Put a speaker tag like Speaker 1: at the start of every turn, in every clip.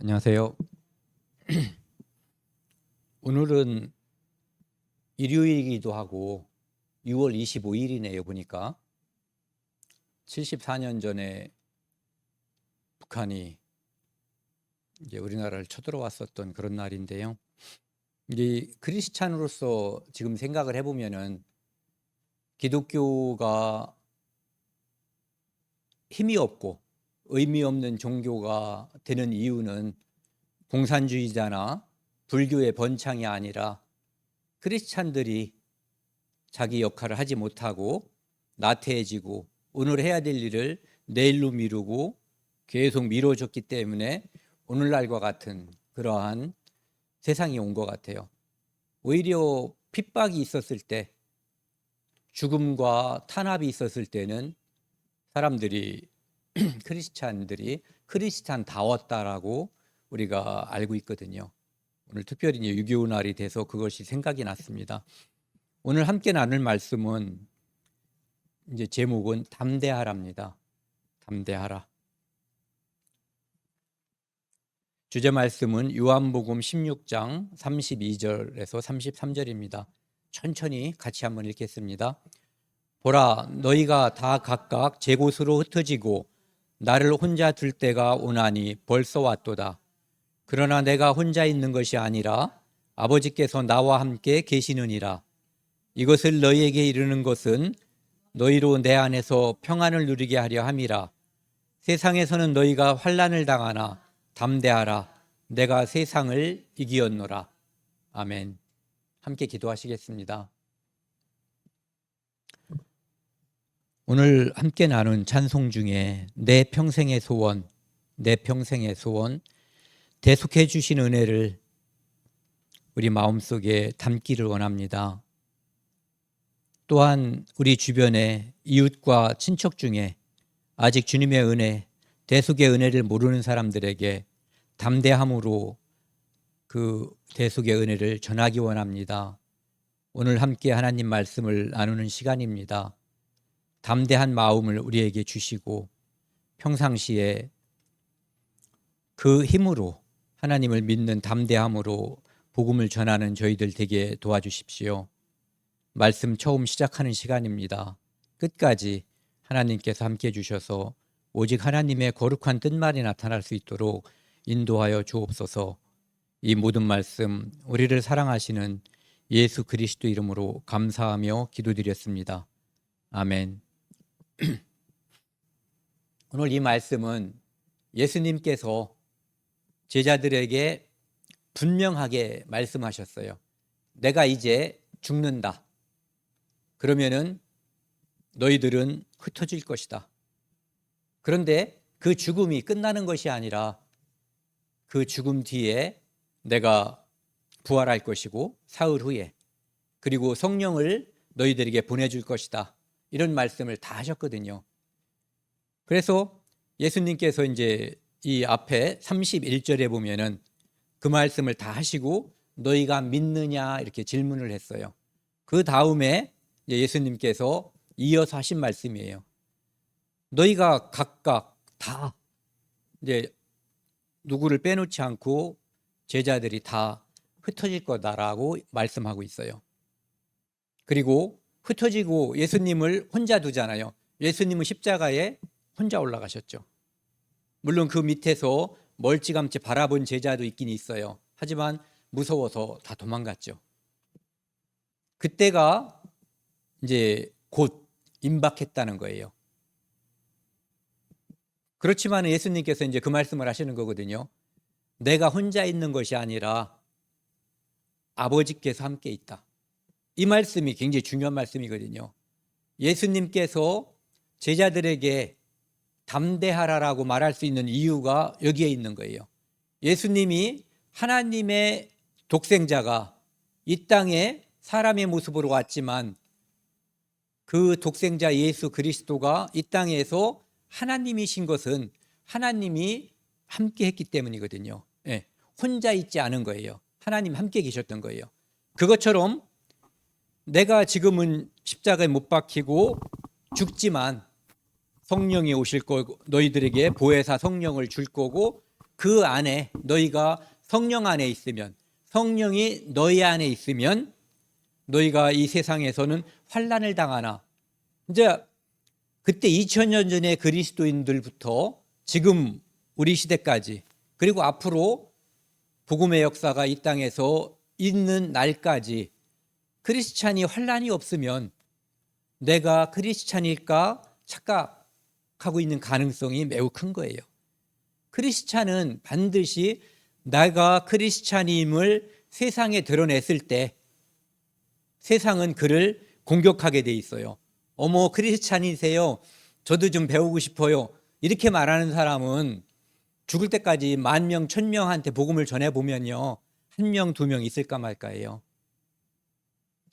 Speaker 1: 안녕하세요. 오늘은 일요일이기도 하고 6월 25일이네요. 보니까 74년 전에 북한이 이제 우리나라를 쳐들어왔었던 그런 날인데요. 이제 크리스찬으로서 지금 생각을 해보면은 기독교가 힘이 없고 의미 없는 종교가 되는 이유는 공산주의자나 불교의 번창이 아니라 크리스찬들이 자기 역할을 하지 못하고 나태해지고 오늘 해야 될 일을 내일로 미루고 계속 미뤄졌기 때문에 오늘날과 같은 그러한 세상이 온 것 같아요. 오히려 핍박이 있었을 때, 죽음과 탄압이 있었을 때는 사람들이 크리스찬들이 크리스찬다웠다라고 우리가 알고 있거든요. 오늘 특별히 6.25 날이 돼서 그것이 생각이 났습니다. 오늘 함께 나눌 말씀은 이제 제목은 담대하라입니다. 담대하라. 주제 말씀은 요한복음 16장 32절에서 33절입니다. 천천히 같이 한번 읽겠습니다. 보라, 너희가 다 각각 제 곳으로 흩어지고 나를 혼자 둘 때가 오나니 벌써 왔도다. 그러나 내가 혼자 있는 것이 아니라 아버지께서 나와 함께 계시느니라. 이것을 너희에게 이르는 것은 너희로 내 안에서 평안을 누리게 하려 함이라. 세상에서는 너희가 환난을 당하나 담대하라. 내가 세상을 이기었노라. 아멘. 함께 기도하시겠습니다. 오늘 함께 나눈 찬송 중에 내 평생의 소원, 내 평생의 소원, 대속해 주신 은혜를 우리 마음속에 담기를 원합니다. 또한 우리 주변의 이웃과 친척 중에 아직 주님의 은혜, 대속의 은혜를 모르는 사람들에게 담대함으로 그 대속의 은혜를 전하기 원합니다. 오늘 함께 하나님 말씀을 나누는 시간입니다. 담대한 마음을 우리에게 주시고 평상시에 그 힘으로 하나님을 믿는 담대함으로 복음을 전하는 저희들 되게 도와주십시오. 말씀 처음 시작하는 시간입니다. 끝까지 하나님께서 함께 해주셔서 오직 하나님의 거룩한 뜻만이 나타날 수 있도록 인도하여 주옵소서. 이 모든 말씀 우리를 사랑하시는 예수 그리스도 이름으로 감사하며 기도드렸습니다. 아멘. 오늘 이 말씀은 예수님께서 제자들에게 분명하게 말씀하셨어요. 내가 이제 죽는다. 그러면은 너희들은 흩어질 것이다. 그런데 그 죽음이 끝나는 것이 아니라 그 죽음 뒤에 내가 부활할 것이고 사흘 후에 그리고 성령을 너희들에게 보내줄 것이다. 이런 말씀을 다 하셨거든요. 그래서 예수님께서 이제 이 앞에 31절에 보면은 그 말씀을 다 하시고 너희가 믿느냐 이렇게 질문을 했어요. 그 다음에 예수님께서 이어서 하신 말씀이에요. 너희가 각각 다 이제 누구를 빼놓지 않고 제자들이 다 흩어질 거다라고 말씀하고 있어요. 그리고 흩어지고 예수님을 혼자 두잖아요. 예수님은 십자가에 혼자 올라가셨죠. 물론 그 밑에서 멀찌감치 바라본 제자도 있긴 있어요. 하지만 무서워서 다 도망갔죠. 그때가 이제 곧 임박했다는 거예요. 그렇지만 예수님께서 이제 그 말씀을 하시는 거거든요. 내가 혼자 있는 것이 아니라 아버지께서 함께 있다. 이 말씀이 굉장히 중요한 말씀이거든요. 예수님께서 제자들에게 담대하라라고 말할 수 있는 이유가 여기에 있는 거예요. 예수님이 하나님의 독생자가 이 땅에 사람의 모습으로 왔지만 그 독생자 예수 그리스도가 이 땅에서 하나님이신 것은 하나님이 함께 했기 때문이거든요. 예, 혼자 있지 않은 거예요. 하나님 함께 계셨던 거예요. 그것처럼 내가 지금은 십자가에 못 박히고 죽지만 성령이 오실 거고 너희들에게 보혜사 성령을 줄 거고 그 안에 너희가 성령 안에 있으면, 성령이 너희 안에 있으면 너희가 이 세상에서는 환난을 당하나. 이제 그때 2000년 전의 그리스도인들부터 지금 우리 시대까지, 그리고 앞으로 복음의 역사가 이 땅에서 있는 날까지 크리스찬이 환난이 없으면 내가 크리스찬일까 착각하고 있는 가능성이 매우 큰 거예요. 크리스찬은 반드시 내가 크리스찬임을 세상에 드러냈을 때 세상은 그를 공격하게 돼 있어요. 어머, 크리스찬이세요? 저도 좀 배우고 싶어요. 이렇게 말하는 사람은 죽을 때까지 10,000명, 1,000명한테 복음을 전해보면요, 1명, 2명 있을까 말까예요.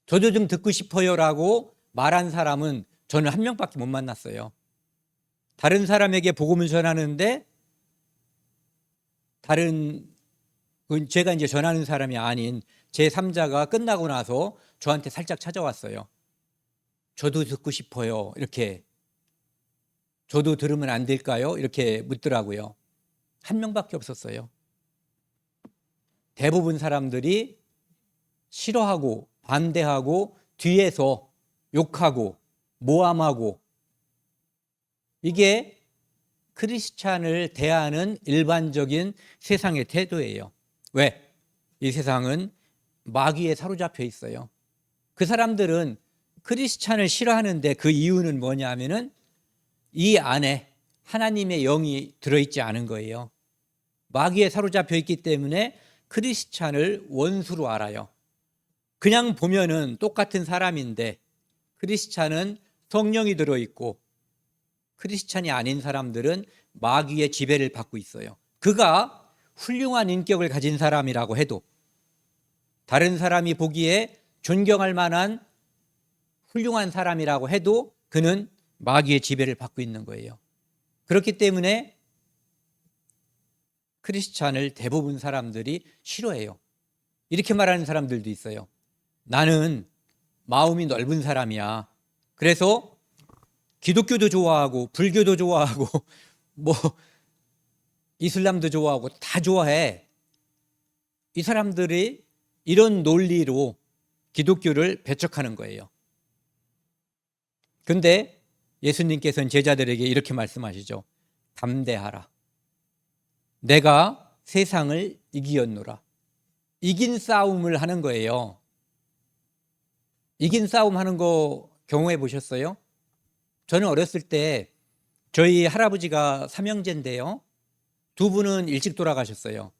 Speaker 1: 저도 좀 듣고 싶어요라고 말한 사람은 저는 1명밖에 못 만났어요. 다른 사람에게 복음을 전하는데 제가 이제 전하는 사람이 아닌 제3자가 끝나고 나서 저한테 살짝 찾아왔어요. 저도 듣고 싶어요. 이렇게. 저도 들으면 안 될까요? 이렇게 묻더라고요. 1명밖에 없었어요. 대부분 사람들이 싫어하고 반대하고 뒤에서 욕하고 모함하고, 이게 크리스찬을 대하는 일반적인 세상의 태도예요. 왜? 이 세상은 마귀에 사로잡혀 있어요. 그 사람들은 크리스찬을 싫어하는데 그 이유는 뭐냐면은 이 안에 하나님의 영이 들어있지 않은 거예요. 마귀에 사로잡혀 있기 때문에 크리스찬을 원수로 알아요. 그냥 보면은 똑같은 사람인데 크리스찬은 성령이 들어있고 크리스찬이 아닌 사람들은 마귀의 지배를 받고 있어요. 그가 훌륭한 인격을 가진 사람이라고 해도, 다른 사람이 보기에 존경할 만한 훌륭한 사람이라고 해도 그는 마귀의 지배를 받고 있는 거예요. 그렇기 때문에 크리스찬을 대부분 사람들이 싫어해요. 이렇게 말하는 사람들도 있어요. 나는 마음이 넓은 사람이야. 그래서 기독교도 좋아하고 불교도 좋아하고 뭐 이슬람도 좋아하고 다 좋아해. 이 사람들이 이런 논리로 기독교를 배척하는 거예요. 그런데 예수님께서는 제자들에게 이렇게 말씀하시죠. 담대하라. 내가 세상을 이기었노라. 이긴 싸움을 하는 거예요. 이긴 싸움 하는 거 경험해 보셨어요? 저는 어렸을 때 저희 할아버지가 삼형제인데요, 두 분은 일찍 돌아가셨어요.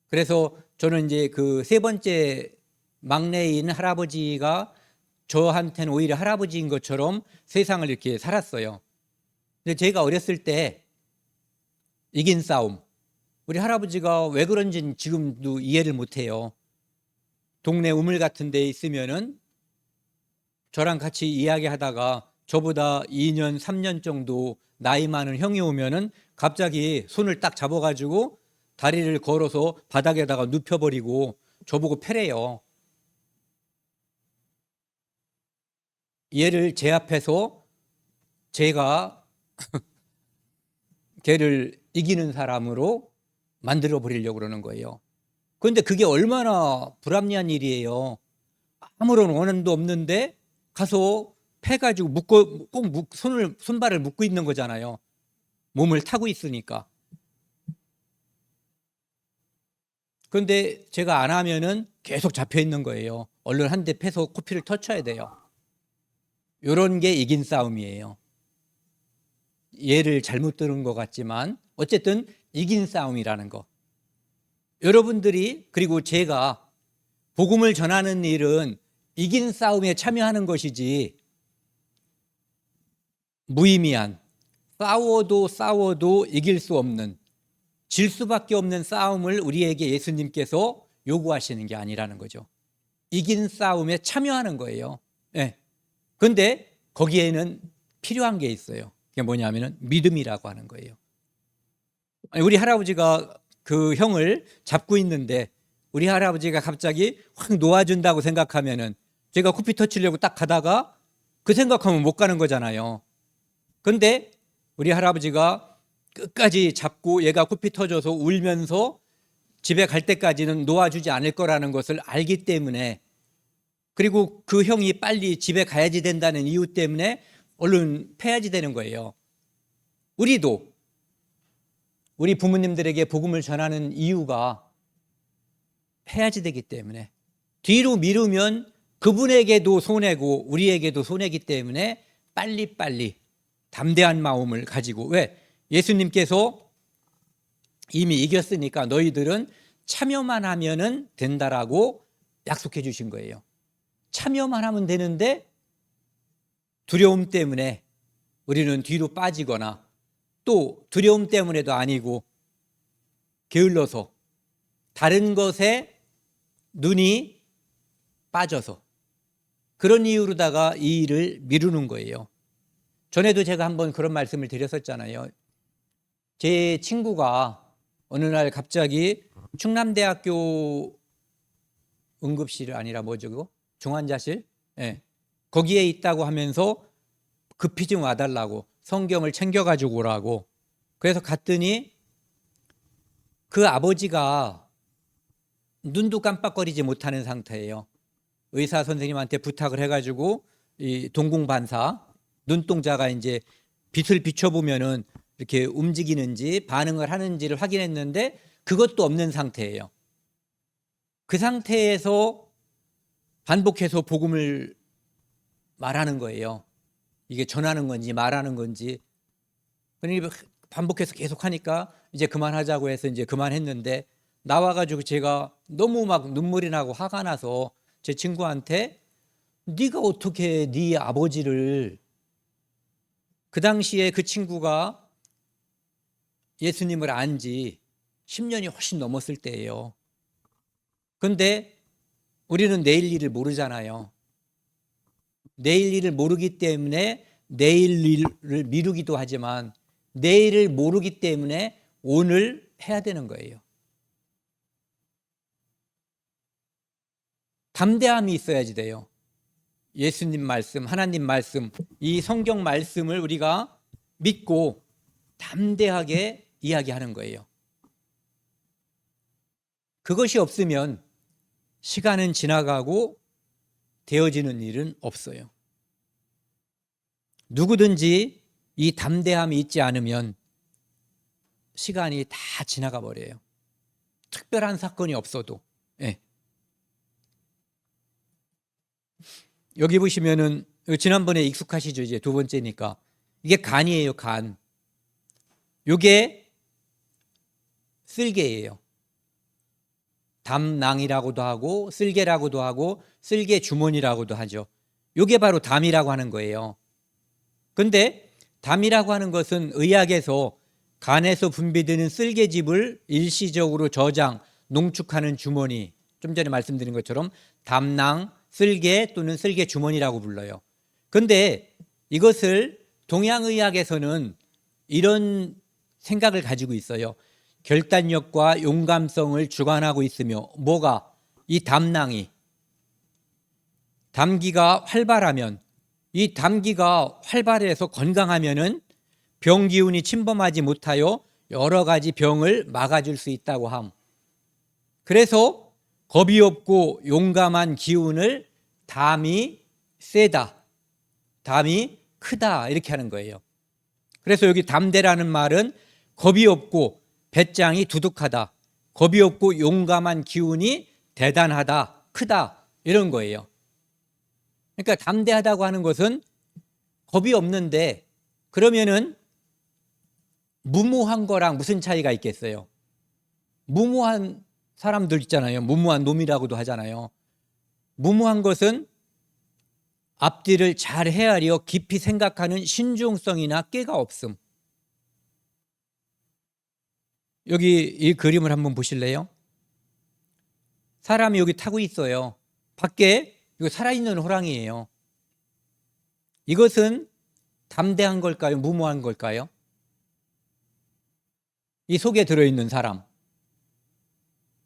Speaker 1: 그래서 저는 이제 그 세 번째 막내인 할아버지가 저한테는 오히려 할아버지인 것처럼 세상을 이렇게 살았어요. 근데 제가 어렸을 때 이긴 싸움, 우리 할아버지가 왜 그런지는 지금도 이해를 못해요. 동네 우물 같은 데 있으면은 저랑 같이 이야기하다가 저보다 2년, 3년 정도 나이 많은 형이 오면은 갑자기 손을 딱 잡아가지고 다리를 걸어서 바닥에다가 눕혀버리고 저보고 패래요. 얘를 제 앞에서 제가 걔를 이기는 사람으로 만들어 버리려고 그러는 거예요. 그런데 그게 얼마나 불합리한 일이에요. 아무런 원한도 없는데 가서 패가지고 손발을 묶고 있는 거잖아요. 몸을 타고 있으니까. 그런데 제가 안 하면은 계속 잡혀 있는 거예요. 얼른 한 대 패서 코피를 터쳐야 돼요. 이런 게 이긴 싸움이에요. 예를 잘못 들은 것 같지만 어쨌든 이긴 싸움이라는 거. 여러분들이, 그리고 제가 복음을 전하는 일은 이긴 싸움에 참여하는 것이지 무의미한, 싸워도 이길 수 없는, 질 수밖에 없는 싸움을 우리에게 예수님께서 요구하시는 게 아니라는 거죠. 이긴 싸움에 참여하는 거예요. 네. 그런데 거기에는 필요한 게 있어요. 그게 뭐냐면은 믿음이라고 하는 거예요. 우리 할아버지가 그 형을 잡고 있는데 우리 할아버지가 갑자기 확 놓아준다고 생각하면은 제가 코피 터치려고 딱 가다가 그 생각하면 못 가는 거잖아요. 그런데 우리 할아버지가 끝까지 잡고 얘가 코피 터져서 울면서 집에 갈 때까지는 놓아주지 않을 거라는 것을 알기 때문에, 그리고 그 형이 빨리 집에 가야지 된다는 이유 때문에 얼른 패야지 되는 거예요. 우리도 우리 부모님들에게 복음을 전하는 이유가 해야지 되기 때문에, 뒤로 미루면 그분에게도 손해고 우리에게도 손해이기 때문에 빨리빨리 담대한 마음을 가지고, 왜? 예수님께서 이미 이겼으니까 너희들은 참여만 하면 된다라고 약속해 주신 거예요. 참여만 하면 되는데 두려움 때문에 우리는 뒤로 빠지거나, 또 두려움 때문에도 아니고 게을러서 다른 것에 눈이 빠져서 그런 이유로다가 이 일을 미루는 거예요. 전에도 제가 한번 그런 말씀을 드렸었잖아요. 제 친구가 어느 날 갑자기 충남대학교 응급실 아니라 뭐죠? 중환자실? 네. 거기에 있다고 하면서 급히 좀 와달라고, 성경을 챙겨가지고 오라고. 그래서 갔더니 그 아버지가 눈도 깜빡거리지 못하는 상태예요. 의사 선생님한테 부탁을 해가지고 이 동공반사, 눈동자가 이제 빛을 비춰보면은 이렇게 움직이는지 반응을 하는지를 확인했는데 그것도 없는 상태예요. 그 상태에서 반복해서 복음을 말하는 거예요. 이게 전하는 건지 말하는 건지. 그러니까 반복해서 계속 하니까 이제 그만하자고 해서 이제 그만했는데, 나와가지고 제가 너무 막 눈물이 나고 화가 나서 제 친구한테, 네가 어떻게 네 아버지를, 그 당시에 그 친구가 예수님을 안 지 10년이 훨씬 넘었을 때예요. 그런데 우리는 내일 일을 모르잖아요. 내일 일을 모르기 때문에 내일 일을 미루기도 하지만, 내일을 모르기 때문에 오늘 해야 되는 거예요. 담대함이 있어야지 돼요. 예수님 말씀, 하나님 말씀, 이 성경 말씀을 우리가 믿고 담대하게 이야기하는 거예요. 그것이 없으면 시간은 지나가고 되어지는 일은 없어요. 누구든지 이 담대함이 있지 않으면 시간이 다 지나가 버려요. 특별한 사건이 없어도. 네. 여기 보시면은 지난번에 익숙하시죠? 이제 두 번째니까. 이게 간이에요, 간. 이게 쓸개예요. 담낭이라고도 하고 쓸개라고도 하고 쓸개 주머니라고도 하죠. 이게 바로 담이라고 하는 거예요. 근데 담이라고 하는 것은 의학에서 간에서 분비되는 쓸개즙을 일시적으로 저장, 농축하는 주머니, 좀 전에 말씀드린 것처럼 담낭, 쓸개 또는 쓸개 주머니라고 불러요. 근데 이것을 동양의학에서는 이런 생각을 가지고 있어요. 결단력과 용감성을 주관하고 있으며, 뭐가? 이 담낭이, 담기가 활발하면, 이 담기가 활발해서 건강하면은 병 기운이 침범하지 못하여 여러 가지 병을 막아줄 수 있다고 함. 그래서 겁이 없고 용감한 기운을 담이 세다, 담이 크다, 이렇게 하는 거예요. 그래서 여기 담대라는 말은 겁이 없고 배짱이 두둑하다, 겁이 없고 용감한 기운이 대단하다, 크다, 이런 거예요. 그러니까 담대하다고 하는 것은 겁이 없는데, 그러면은 무모한 거랑 무슨 차이가 있겠어요? 무모한 사람들 있잖아요. 무모한 놈이라고도 하잖아요. 무모한 것은 앞뒤를 잘 헤아려 깊이 생각하는 신중성이나 꾀가 없음. 여기 이 그림을 한번 보실래요? 사람이 여기 타고 있어요. 밖에 이거 살아있는 호랑이에요. 이것은 담대한 걸까요? 무모한 걸까요? 이 속에 들어있는 사람,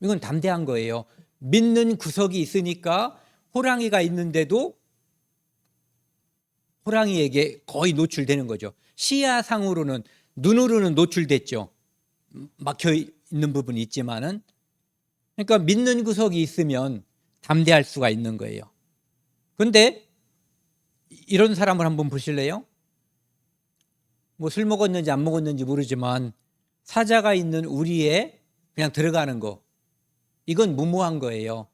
Speaker 1: 이건 담대한 거예요. 믿는 구석이 있으니까 호랑이가 있는데도 호랑이에게 거의 노출되는 거죠. 시야상으로는 눈으로는 노출됐죠. 막혀 있는 부분이 있지만은, 그러니까 믿는 구석이 있으면 담대할 수가 있는 거예요. 그런데 이런 사람을 한번 보실래요? 뭐 술 먹었는지 안 먹었는지 모르지만 사자가 있는 우리에 그냥 들어가는 거, 이건 무모한 거예요.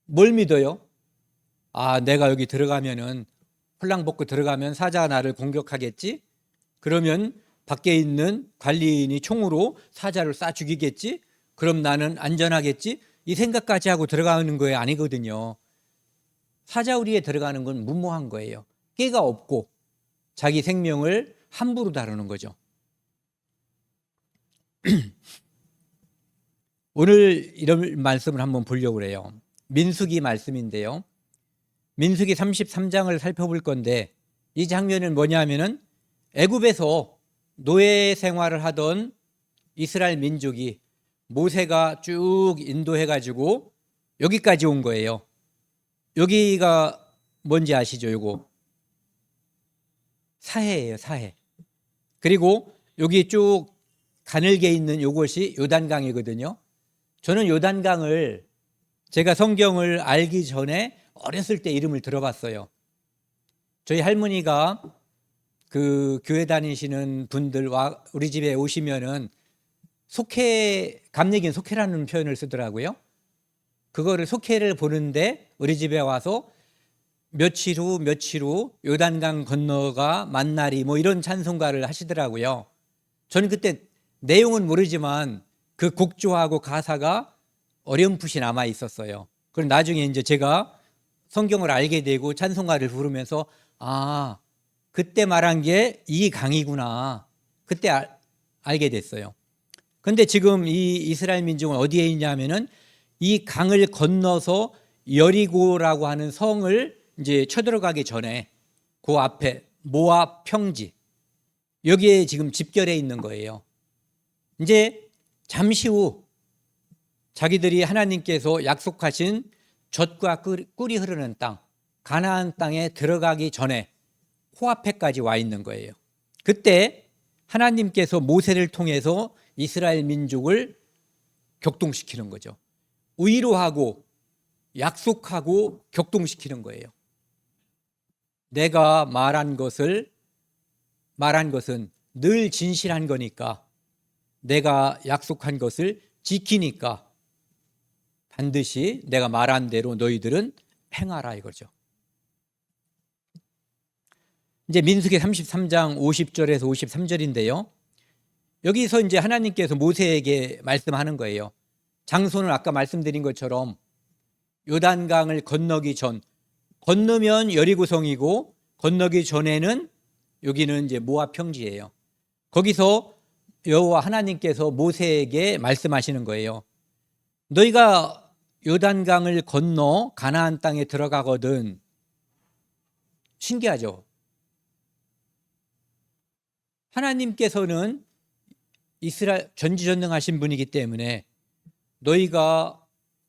Speaker 1: 뭘 믿어요? 아, 내가 여기 들어가면은, 홀랑 벗고 들어가면 사자가 나를 공격하겠지? 그러면 밖에 있는 관리인이 총으로 사자를 쏴 죽이겠지? 그럼 나는 안전하겠지? 이 생각까지 하고 들어가는 거예요? 아니거든요. 사자우리에 들어가는 건 무모한 거예요. 깨가 없고 자기 생명을 함부로 다루는 거죠. 오늘 이런 말씀을 한번 보려고 해요. 민수기 말씀인데요. 민수기 33장을 살펴볼 건데, 이 장면은 뭐냐면은 애굽에서 노예 생활을 하던 이스라엘 민족이 모세가 쭉 인도해 가지고 여기까지 온 거예요. 여기가 뭔지 아시죠? 요거 사해예요, 사해. 그리고 여기 쭉 가늘게 있는 요것이 요단강이거든요. 저는 요단강을 제가 성경을 알기 전에 어렸을 때 이름을 들어봤어요. 저희 할머니가 그 교회 다니시는 분들 우리 집에 오시면은 속회, 감리긴 속회라는 표현을 쓰더라고요. 그거를 속회를 보는데 우리 집에 와서 며칠 후 요단강 건너가 만날이 뭐 이런 찬송가를 하시더라고요. 저는 그때 내용은 모르지만 그 곡조하고 가사가 어렴풋이 남아 있었어요. 그럼 나중에 이제 제가 성경을 알게 되고 찬송가를 부르면서, 아, 그때 말한 게 이 강이구나, 그때 알게 됐어요. 근데 지금 이 이스라엘 민족은 어디에 있냐면은 이 강을 건너서 여리고라고 하는 성을 이제 쳐들어가기 전에 그 앞에 모압 평지, 여기에 지금 집결해 있는 거예요. 이제 잠시 후 자기들이 하나님께서 약속하신 젖과 꿀이 흐르는 땅, 가나안 땅에 들어가기 전에 코앞에까지 와 있는 거예요. 그때 하나님께서 모세를 통해서 이스라엘 민족을 격동시키는 거죠. 위로하고 약속하고 격동시키는 거예요. 내가 말한 것은 늘 진실한 거니까, 내가 약속한 것을 지키니까 반드시 내가 말한 대로 너희들은 행하라 이거죠. 이제 민수기 33장 50절에서 53절인데요. 여기서 이제 하나님께서 모세에게 말씀하는 거예요. 장소는 아까 말씀드린 것처럼 요단강을 건너기 전, 건너면 여리고성이고 건너기 전에는 여기는 이제 모압 평지예요. 거기서 여호와 하나님께서 모세에게 말씀하시는 거예요. 너희가 요단강을 건너 가나안 땅에 들어가거든. 신기하죠? 하나님께서는 이스라엘 전지전능하신 분이기 때문에 너희가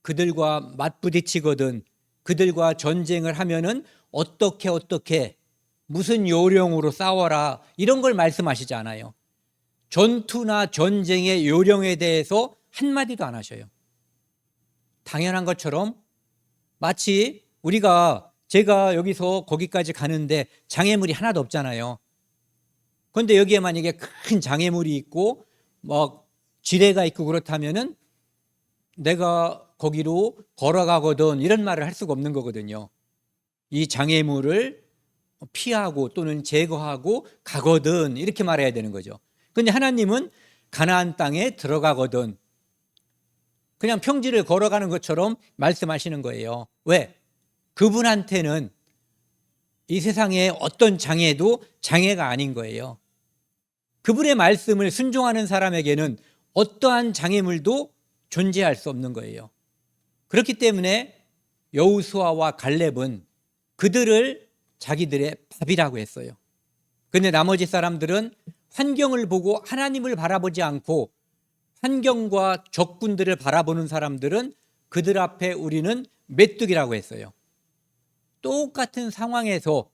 Speaker 1: 그들과 맞부딪히거든, 그들과 전쟁을 하면은 어떻게 무슨 요령으로 싸워라, 이런 걸 말씀하시지 않아요. 전투나 전쟁의 요령에 대해서 한마디도 안 하셔요. 당연한 것처럼, 마치 제가 여기서 거기까지 가는데 장애물이 하나도 없잖아요. 그런데 여기에 만약에 큰 장애물이 있고 막 지뢰가 있고 그렇다면은 내가 거기로 걸어가거든, 이런 말을 할 수가 없는 거거든요. 이 장애물을 피하고 또는 제거하고 가거든, 이렇게 말해야 되는 거죠. 그런데 하나님은 가나안 땅에 들어가거든, 그냥 평지를 걸어가는 것처럼 말씀하시는 거예요. 왜? 그분한테는 이 세상에 어떤 장애도 장애가 아닌 거예요. 그분의 말씀을 순종하는 사람에게는 어떠한 장애물도 존재할 수 없는 거예요. 그렇기 때문에 여호수아와 갈렙은 그들을 자기들의 밥이라고 했어요. 그런데 나머지 사람들은 환경을 보고 하나님을 바라보지 않고 환경과 적군들을 바라보는 사람들은 그들 앞에 우리는 메뚜기라고 했어요. 똑같은 상황에서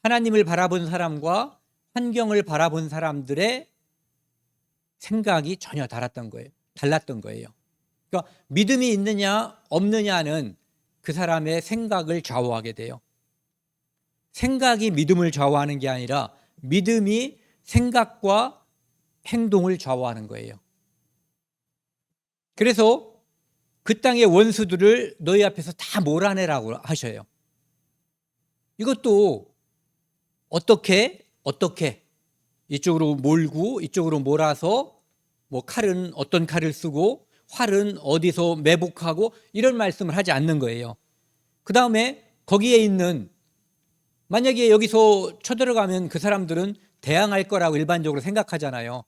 Speaker 1: 하나님을 바라본 사람과 환경을 바라본 사람들의 생각이 전혀 달랐던 거예요. 그러니까 믿음이 있느냐 없느냐는 그 사람의 생각을 좌우하게 돼요. 생각이 믿음을 좌우하는 게 아니라 믿음이 생각과 행동을 좌우하는 거예요. 그래서 그 땅의 원수들을 너희 앞에서 다 몰아내라고 하셔요. 이것도 어떻게 이쪽으로 몰고 이쪽으로 몰아서 뭐 칼은 어떤 칼을 쓰고 활은 어디서 매복하고 이런 말씀을 하지 않는 거예요. 그 다음에 거기에 있는, 만약에 여기서 쳐들어가면 그 사람들은 대항할 거라고 일반적으로 생각하잖아요.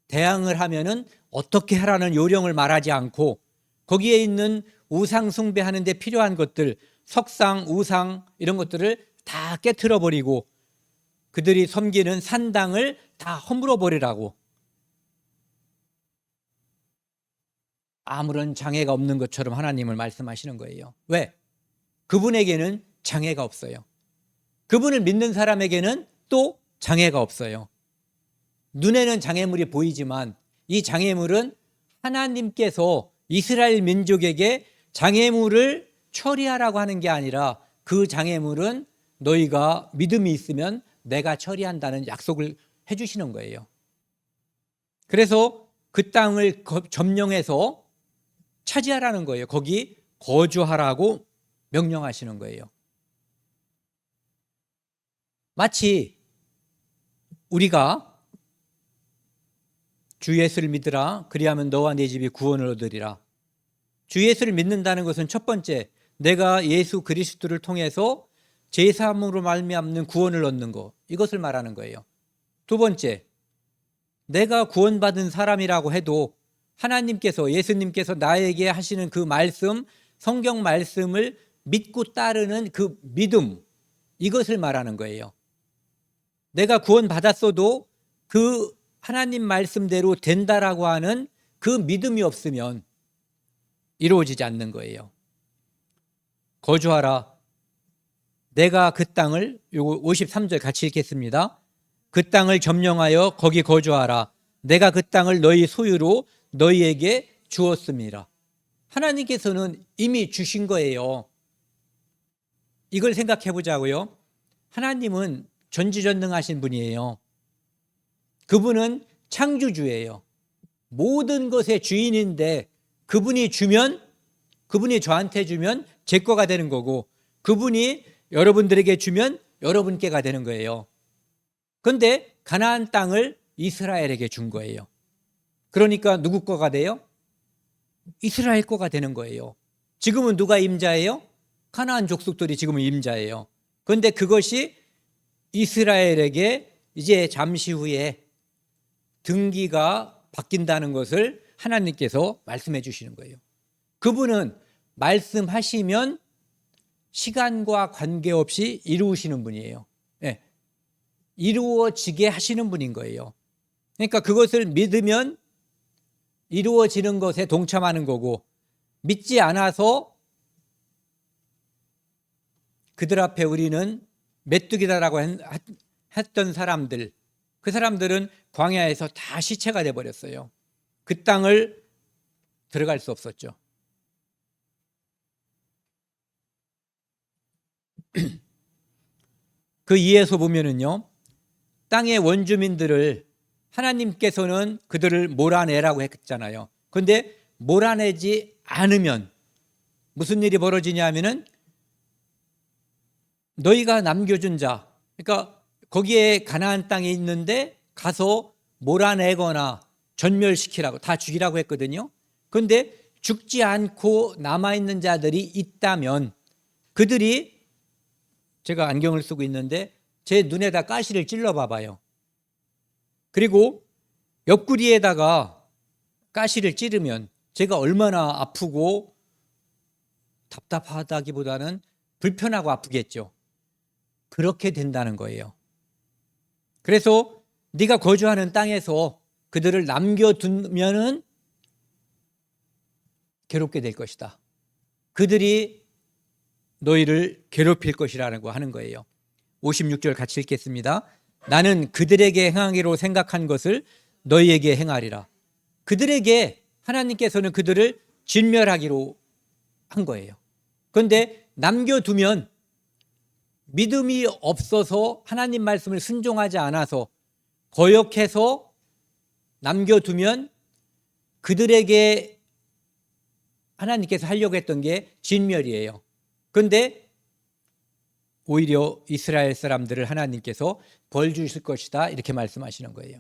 Speaker 1: 대항을 하면은 어떻게 하라는 요령을 말하지 않고 거기에 있는 우상 숭배하는 데 필요한 것들, 석상, 우상 이런 것들을 다 깨트려 버리고 그들이 섬기는 산당을 다 허물어 버리라고, 아무런 장애가 없는 것처럼 하나님을 말씀하시는 거예요. 왜? 그분에게는 장애가 없어요. 그분을 믿는 사람에게는 또 장애가 없어요. 눈에는 장애물이 보이지만 이 장애물은 하나님께서 이스라엘 민족에게 장애물을 처리하라고 하는 게 아니라 그 장애물은 너희가 믿음이 있으면 내가 처리한다는 약속을 해주시는 거예요. 그래서 그 땅을 점령해서 차지하라는 거예요. 거기 거주하라고 명령하시는 거예요. 마치 우리가 주 예수를 믿으라 그리하면 너와 네 집이 구원을 얻으리라. 주 예수를 믿는다는 것은 첫 번째, 내가 예수 그리스도를 통해서 제사함으로 말미암는 구원을 얻는 것, 이것을 말하는 거예요. 두 번째, 내가 구원받은 사람이라고 해도 하나님께서, 예수님께서 나에게 하시는 그 말씀, 성경 말씀을 믿고 따르는 그 믿음, 이것을 말하는 거예요. 내가 구원받았어도 그 하나님 말씀대로 된다라고 하는 그 믿음이 없으면 이루어지지 않는 거예요. 거주하라. 내가 그 땅을, 요거 53절 같이 읽겠습니다. 그 땅을 점령하여 거기 거주하라. 내가 그 땅을 너희 소유로 너희에게 주었습니다. 하나님께서는 이미 주신 거예요. 이걸 생각해 보자고요. 하나님은 전지전능하신 분이에요. 그분은 창조주예요. 모든 것의 주인인데 그분이 주면, 그분이 저한테 주면 제 거가 되는 거고 그분이 여러분들에게 주면 여러분께가 되는 거예요. 그런데 가나안 땅을 이스라엘에게 준 거예요. 그러니까 누구 거가 돼요? 이스라엘 거가 되는 거예요. 지금은 누가 임자예요? 가나안 족속들이 지금은 임자예요. 그런데 그것이 이스라엘에게 이제 잠시 후에 등기가 바뀐다는 것을 하나님께서 말씀해 주시는 거예요. 그분은 말씀하시면 시간과 관계없이 이루시는 분이에요. 네. 이루어지게 하시는 분인 거예요. 그러니까 그것을 믿으면 이루어지는 것에 동참하는 거고, 믿지 않아서 그들 앞에 우리는 메뚜기다라고 했던 사람들, 그 사람들은 광야에서 다 시체가 돼버렸어요. 그 땅을 들어갈 수 없었죠. 그 이에서 보면은요, 땅의 원주민들을 하나님께서는 그들을 몰아내라고 했잖아요. 그런데 몰아내지 않으면 무슨 일이 벌어지냐 하면은 너희가 남겨준 자, 그러니까 거기에 가나안 땅에 있는데 가서 몰아내거나 전멸시키라고, 다 죽이라고 했거든요. 그런데 죽지 않고 남아있는 자들이 있다면 그들이, 제가 안경을 쓰고 있는데 제 눈에다 가시를 찔러 봐봐요. 그리고 옆구리에다가 가시를 찌르면 제가 얼마나 아프고 답답하다기보다는 불편하고 아프겠죠. 그렇게 된다는 거예요. 그래서 네가 거주하는 땅에서 그들을 남겨두면은 괴롭게 될 것이다. 그들이 너희를 괴롭힐 것이라고 하는 거예요. 56절 같이 읽겠습니다. 나는 그들에게 행하기로 생각한 것을 너희에게 행하리라. 그들에게 하나님께서는 그들을 진멸하기로 한 거예요. 그런데 남겨두면 믿음이 없어서 하나님 말씀을 순종하지 않아서 거역해서 남겨두면 그들에게 하나님께서 하려고 했던 게 진멸이에요. 그런데 오히려 이스라엘 사람들을 하나님께서 벌 주실 것이다 이렇게 말씀하시는 거예요.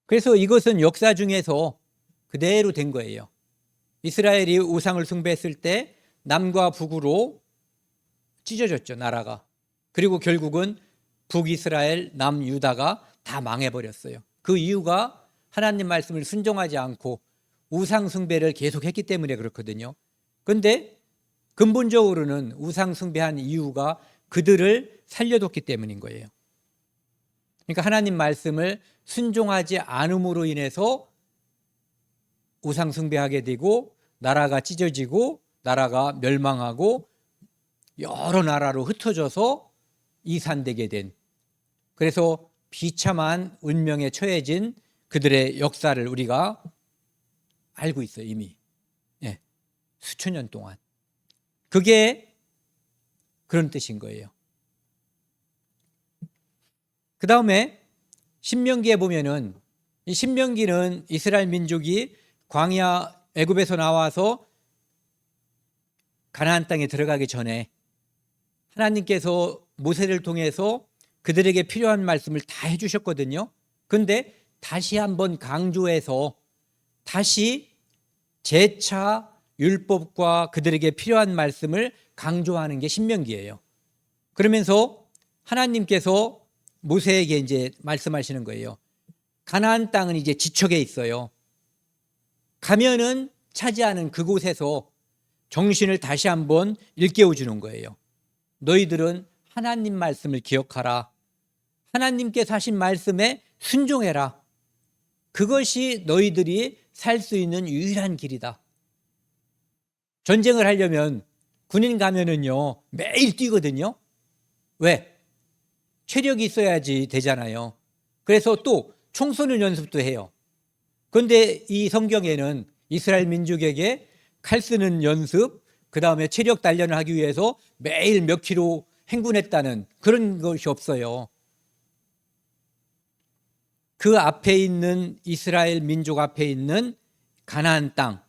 Speaker 1: 그래서 이것은 역사 중에서 그대로 된 거예요. 이스라엘이 우상을 숭배했을 때 남과 북으로 찢어졌죠, 나라가. 그리고 결국은 북이스라엘, 남유다가 다 망해버렸어요. 그 이유가 하나님 말씀을 순종하지 않고 우상 숭배를 계속했기 때문에 그렇거든요. 그런데 근본적으로는 우상 숭배한 이유가 그들을 살려뒀기 때문인 거예요. 그러니까 하나님 말씀을 순종하지 않음으로 인해서 우상 숭배하게 되고 나라가 찢어지고 나라가 멸망하고 여러 나라로 흩어져서 이산되게 된, 그래서 비참한 운명에 처해진 그들의 역사를 우리가 알고 있어요. 이미 수천 년 동안. 그게 그런 뜻인 거예요. 그 다음에 신명기에 보면은, 이 신명기는 이스라엘 민족이 광야 애굽에서 나와서 가나안 땅에 들어가기 전에 하나님께서 모세를 통해서 그들에게 필요한 말씀을 다 해주셨거든요. 그런데 다시 한번 강조해서 다시 재차 율법과 그들에게 필요한 말씀을 강조하는 게 신명기예요. 그러면서 하나님께서 모세에게 이제 말씀하시는 거예요. 가나안 땅은 이제 지척에 있어요. 가면은 차지하는 그곳에서 정신을 다시 한번 일깨워 주는 거예요. 너희들은 하나님 말씀을 기억하라. 하나님께서 하신 말씀에 순종해라. 그것이 너희들이 살 수 있는 유일한 길이다. 전쟁을 하려면 군인 가면은요 매일 뛰거든요. 왜? 체력이 있어야지 되잖아요. 그래서 또 총 쏘는 연습도 해요. 그런데 이 성경에는 이스라엘 민족에게 칼 쓰는 연습, 그 다음에 체력 단련을 하기 위해서 매일 몇 킬로 행군했다는 그런 것이 없어요. 그 앞에 있는 이스라엘 민족 앞에 있는 가나안 땅,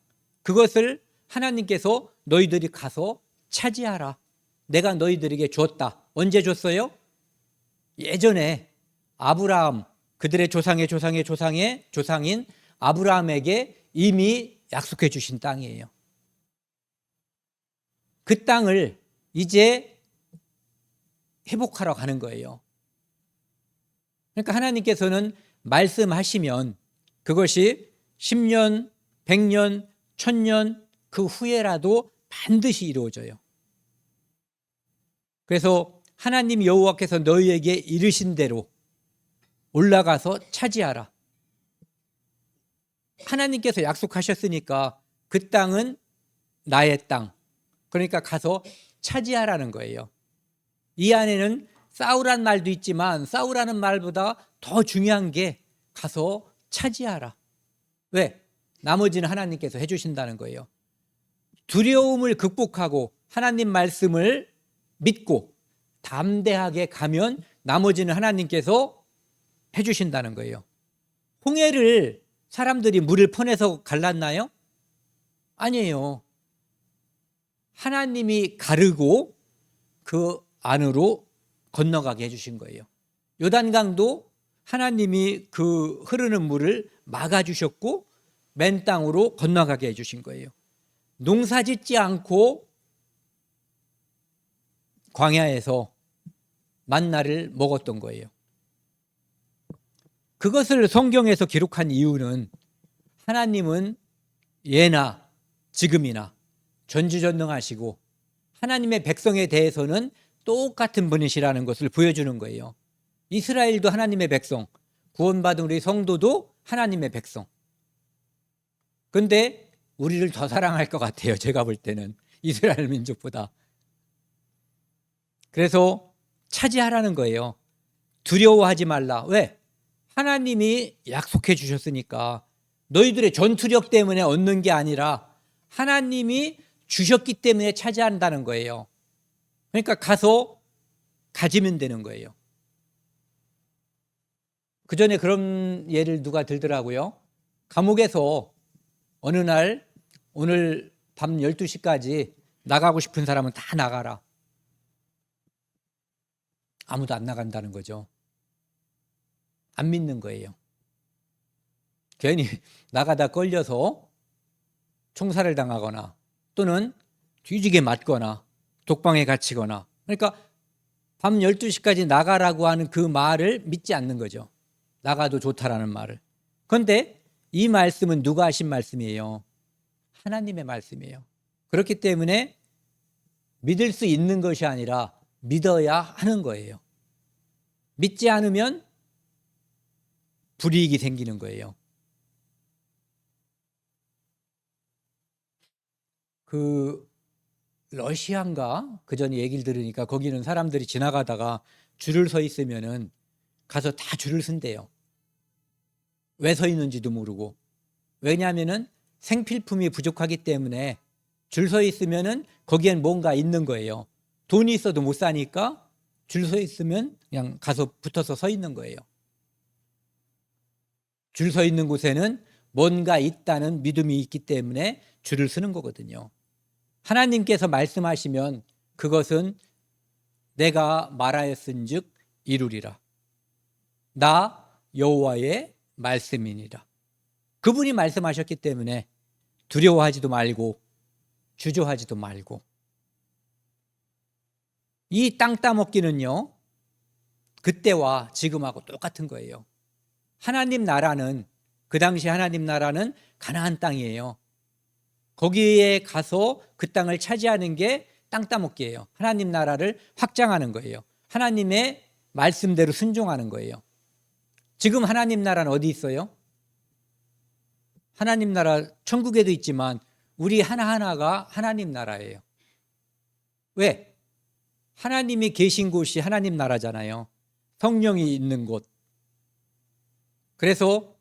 Speaker 1: 그것을 하나님께서 너희들이 가서 차지하라. 내가 너희들에게 줬다. 언제 줬어요? 예전에 아브라함, 그들의 조상의 조상인 아브라함에게 이미 약속해 주신 땅이에요. 그 땅을 이제 회복하러 가는 거예요. 그러니까 하나님께서는 말씀하시면 그것이 10년, 100년, 1000년 그 후에라도 반드시 이루어져요. 그래서 하나님 여호와께서 너희에게 이르신 대로 올라가서 차지하라. 하나님께서 약속하셨으니까 그 땅은 나의 땅, 그러니까 가서 차지하라는 거예요. 이 안에는 싸우란 말도 있지만 싸우라는 말보다 더 중요한 게 가서 차지하라. 왜? 나머지는 하나님께서 해주신다는 거예요. 두려움을 극복하고 하나님 말씀을 믿고 담대하게 가면 나머지는 하나님께서 해주신다는 거예요. 홍해를 사람들이 물을 퍼내서 갈랐나요? 아니에요. 하나님이 가르고 그 안으로 건너가게 해주신 거예요. 요단강도 하나님이 그 흐르는 물을 막아주셨고 맨 땅으로 건너가게 해주신 거예요. 농사 짓지 않고 광야에서 만나를 먹었던 거예요. 그것을 성경에서 기록한 이유는 하나님은 예나 지금이나 전지전능하시고 하나님의 백성에 대해서는 똑같은 분이시라는 것을 보여주는 거예요. 이스라엘도 하나님의 백성, 구원받은 우리 성도도 하나님의 백성. 그런데 우리를 더 사랑할 것 같아요. 제가 볼 때는 이스라엘 민족보다. 그래서 차지하라는 거예요. 두려워하지 말라. 왜? 하나님이 약속해 주셨으니까. 너희들의 전투력 때문에 얻는 게 아니라 하나님이 주셨기 때문에 차지한다는 거예요. 그러니까 가서 가지면 되는 거예요. 그 전에 그런 예를 누가 들더라고요. 감옥에서 어느 날 오늘 밤 12시까지 나가고 싶은 사람은 다 나가라. 아무도 안 나간다는 거죠. 안 믿는 거예요. 괜히 나가다 걸려서 총살을 당하거나 또는 뒤지게 맞거나 독방에 갇히거나, 그러니까 밤 12시까지 나가라고 하는 그 말을 믿지 않는 거죠. 나가도 좋다라는 말을. 그런데 이 말씀은 누가 하신 말씀이에요? 하나님의 말씀이에요. 그렇기 때문에 믿을 수 있는 것이 아니라 믿어야 하는 거예요. 믿지 않으면 불이익이 생기는 거예요. 그 러시아인가 그 전에 얘기를 들으니까 거기는 사람들이 지나가다가 줄을 서 있으면은 가서 다 줄을 쓴대요. 왜 서 있는지도 모르고. 왜냐하면은 생필품이 부족하기 때문에 줄 서 있으면은 거기엔 뭔가 있는 거예요. 돈이 있어도 못 사니까 줄 서 있으면 그냥 가서 붙어서 서 있는 거예요. 줄 서 있는 곳에는 뭔가 있다는 믿음이 있기 때문에 줄을 서는 거거든요. 하나님께서 말씀하시면 그것은 내가 말하였은즉 이루리라. 나 여호와의 말씀이니라. 그분이 말씀하셨기 때문에 두려워하지도 말고 주저하지도 말고. 이 땅 따먹기는요, 그때와 지금하고 똑같은 거예요. 하나님 나라는, 그 당시 하나님 나라는 가나안 땅이에요. 거기에 가서 그 땅을 차지하는 게 땅 따먹기예요. 하나님 나라를 확장하는 거예요. 하나님의 말씀대로 순종하는 거예요. 지금 하나님 나라는 어디 있어요? 하나님 나라 천국에도 있지만 우리 하나하나가 하나님 나라예요. 왜? 하나님이 계신 곳이 하나님 나라잖아요. 성령이 있는 곳. 그래서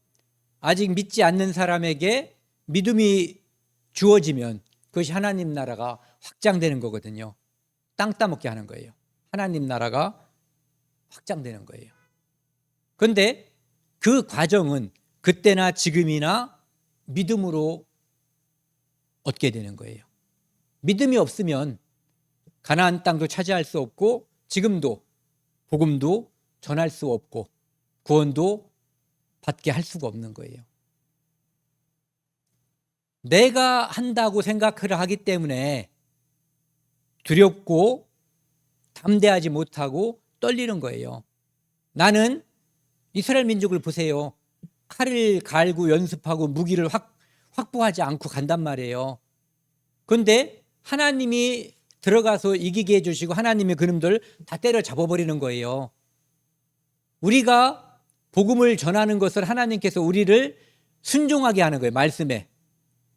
Speaker 1: 아직 믿지 않는 사람에게 믿음이 주어지면 그것이 하나님 나라가 확장되는 거거든요. 땅 따먹게 하는 거예요. 하나님 나라가 확장되는 거예요. 그런데 그 과정은 그때나 지금이나 믿음으로 얻게 되는 거예요. 믿음이 없으면 가나안 땅도 차지할 수 없고 지금도 복음도 전할 수 없고 구원도 받게 할 수가 없는 거예요. 내가 한다고 생각을 하기 때문에 두렵고 담대하지 못하고 떨리는 거예요. 나는 이스라엘 민족을 보세요. 칼을 갈고 연습하고 무기를 확보하지 않고 간단 말이에요. 그런데 하나님이 들어가서 이기게 해주시고 하나님의 그놈들 다 때려 잡아버리는 거예요. 우리가 복음을 전하는 것을 하나님께서 우리를 순종하게 하는 거예요. 말씀에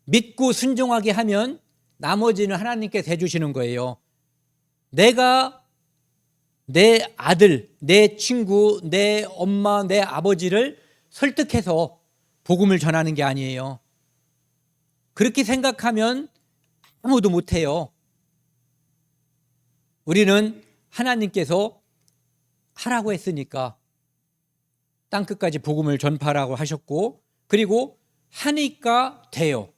Speaker 1: 믿고 순종하게 하면 나머지는 하나님께서 해주시는 거예요. 내가 내 아들, 내 친구, 내 엄마, 내 아버지를 설득해서 복음을 전하는 게 아니에요. 그렇게 생각하면 아무도 못해요. 우리는 하나님께서 하라고 했으니까 땅끝까지 복음을 전파하라고 하셨고, 그리고 하니까 돼요.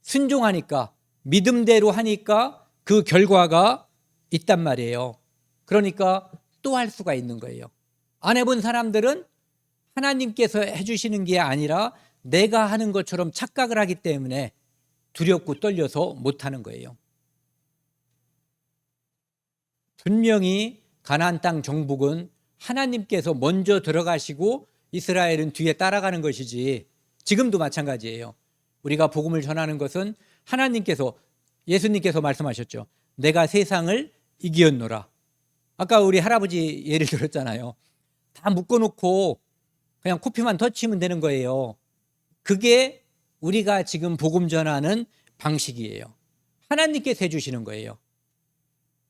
Speaker 1: 순종하니까, 믿음대로 하니까 그 결과가 있단 말이에요. 그러니까 또 할 수가 있는 거예요. 안 해본 사람들은 하나님께서 해주시는 게 아니라 내가 하는 것처럼 착각을 하기 때문에 두렵고 떨려서 못하는 거예요. 분명히 가나안 땅 정복은 하나님께서 먼저 들어가시고 이스라엘은 뒤에 따라가는 것이지, 지금도 마찬가지예요. 우리가 복음을 전하는 것은 하나님께서, 예수님께서 말씀하셨죠. 내가 세상을 이기었노라. 아까 우리 할아버지 예를 들었잖아요. 다 묶어놓고 그냥 코피만 터치면 되는 거예요. 그게 우리가 지금 복음 전하는 방식이에요. 하나님께서 해주시는 거예요.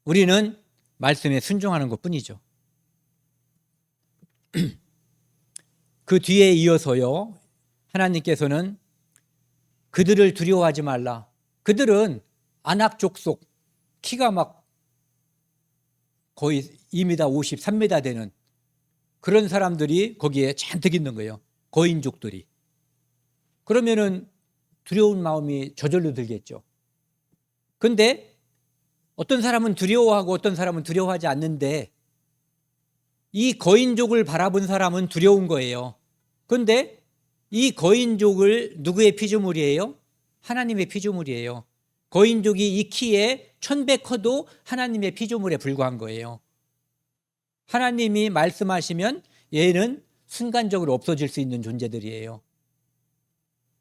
Speaker 1: 우리는 말씀에 순종하는 것뿐이죠. 그 뒤에 이어서요, 하나님께서는 그들을 두려워하지 말라. 그들은 안악 족속, 키가 막 거의 2m 50, 3m 되는 그런 사람들이 거기에 잔뜩 있는 거예요. 거인족들이. 그러면은 두려운 마음이 저절로 들겠죠. 근데 어떤 사람은 두려워하고 어떤 사람은 두려워하지 않는데, 이 거인족을 바라본 사람은 두려운 거예요. 근데 이 거인족을 누구의 피조물이에요? 하나님의 피조물이에요. 거인족이 이 키에 1000배 커도 하나님의 피조물에 불과한 거예요. 하나님이 말씀하시면 얘는 순간적으로 없어질 수 있는 존재들이에요.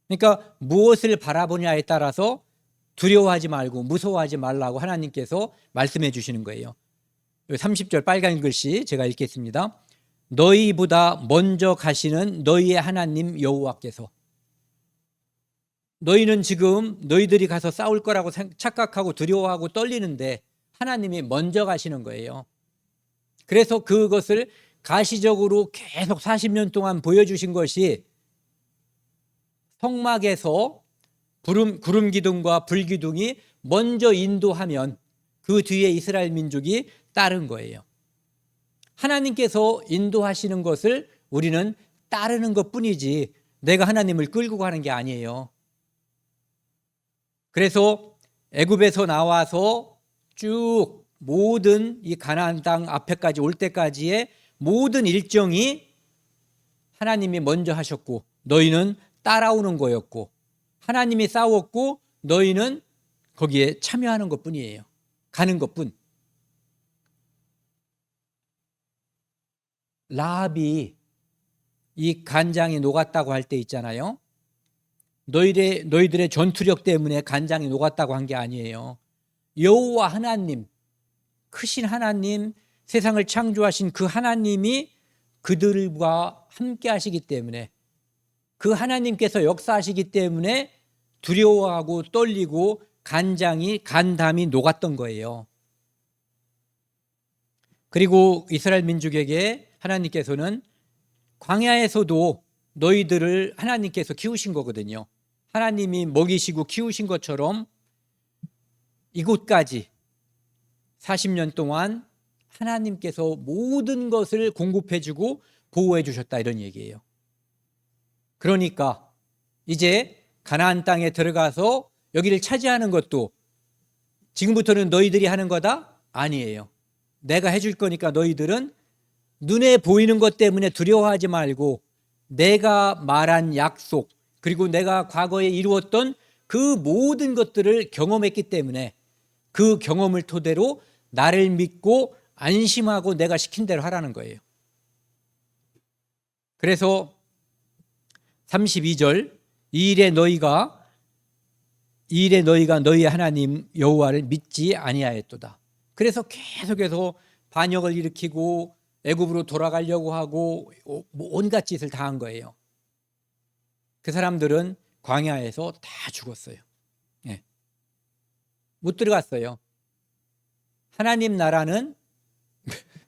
Speaker 1: 그러니까 무엇을 바라보냐에 따라서 두려워하지 말고 무서워하지 말라고 하나님께서 말씀해 주시는 거예요. 30절 빨간 글씨 제가 읽겠습니다. 너희보다 먼저 가시는 너희의 하나님 여호와께서. 너희는 지금 너희들이 가서 싸울 거라고 착각하고 두려워하고 떨리는데 하나님이 먼저 가시는 거예요. 그래서 그것을 가시적으로 계속 40년 동안 보여주신 것이 성막에서 구름 기둥과 불 기둥이 먼저 인도하면 그 뒤에 이스라엘 민족이 따른 거예요. 하나님께서 인도하시는 것을 우리는 따르는 것뿐이지 내가 하나님을 끌고 가는 게 아니에요. 그래서 애굽에서 나와서 쭉 모든 이 가나안 땅 앞에까지 올 때까지의 모든 일정이 하나님이 먼저 하셨고 너희는 따라오는 거였고, 하나님이 싸웠고 너희는 거기에 참여하는 것뿐이에요. 가는 것뿐. 라합이 이 간장이 녹았다고 할 때 있잖아요. 너희들의 전투력 때문에 간장이 녹았다고 한 게 아니에요. 여호와 하나님, 크신 하나님, 세상을 창조하신 그 하나님이 그들과 함께 하시기 때문에, 그 하나님께서 역사하시기 때문에 두려워하고 떨리고 간담이 녹았던 거예요. 그리고 이스라엘 민족에게 하나님께서는 광야에서도 너희들을 하나님께서 키우신 거거든요. 하나님이 먹이시고 키우신 것처럼 이곳까지 40년 동안 하나님께서 모든 것을 공급해 주고 보호해 주셨다, 이런 얘기예요. 그러니까 이제 가나안 땅에 들어가서 여기를 차지하는 것도 지금부터는 너희들이 하는 거다? 아니에요. 내가 해줄 거니까 너희들은 눈에 보이는 것 때문에 두려워하지 말고 내가 말한 약속, 그리고 내가 과거에 이루었던 그 모든 것들을 경험했기 때문에 그 경험을 토대로 나를 믿고 안심하고 내가 시킨 대로 하라는 거예요. 그래서 32절, 이 일에 너희가 너희 하나님 여호와를 믿지 아니하였도다. 그래서 계속해서 반역을 일으키고 애굽으로 돌아가려고 하고 온갖 짓을 다 한 거예요. 그 사람들은 광야에서 다 죽었어요. 네. 못 들어갔어요. 하나님 나라는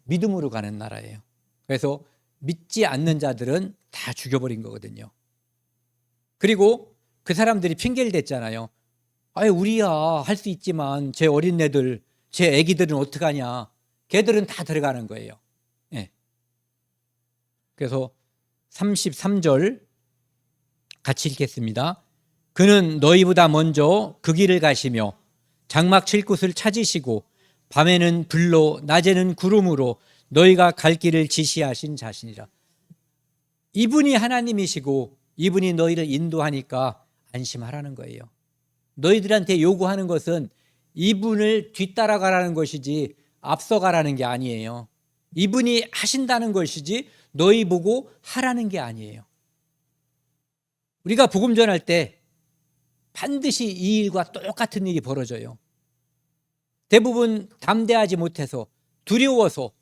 Speaker 1: 믿음으로 가는 나라예요. 그래서 믿지 않는 자들은 다 죽여버린 거거든요. 그리고 그 사람들이 핑계를 댔잖아요. 아유, 우리야 할 수 있지만 제 어린애들, 제 애기들은 어떡하냐. 걔들은 다 들어가는 거예요. 네. 그래서 33절 같이 읽겠습니다. 그는 너희보다 먼저 그 길을 가시며 장막 칠 곳을 찾으시고 밤에는 불로 낮에는 구름으로 너희가 갈 길을 지시하신 자신이라. 이분이 하나님이시고 이분이 너희를 인도하니까 안심하라는 거예요. 너희들한테 요구하는 것은 이분을 뒤따라가라는 것이지 앞서가라는 게 아니에요. 이분이 하신다는 것이지 너희 보고 하라는 게 아니에요. 우리가 복음 전할 때 반드시 이 일과 똑같은 일이 벌어져요. 대부분 담대하지 못해서, 두려워서,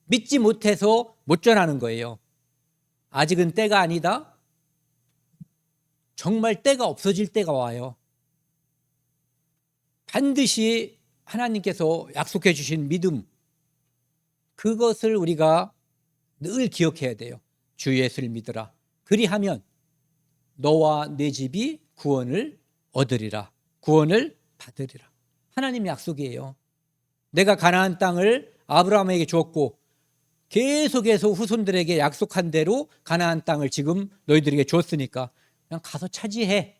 Speaker 1: 믿지 못해서 못 전하는 거예요. 아직은 때가 아니다? 정말 때가 없어질 때가 와요. 반드시 하나님께서 약속해 주신 믿음, 그것을 우리가 늘 기억해야 돼요. 주 예수를 믿으라. 그리하면 너와 내 집이 구원을 얻으리라. 구원을 받으리라. 하나님의 약속이에요. 내가 가나안 땅을 아브라함에게 주었고 계속해서 후손들에게 약속한 대로 가나안 땅을 지금 너희들에게 주었으니까 그냥 가서 차지해.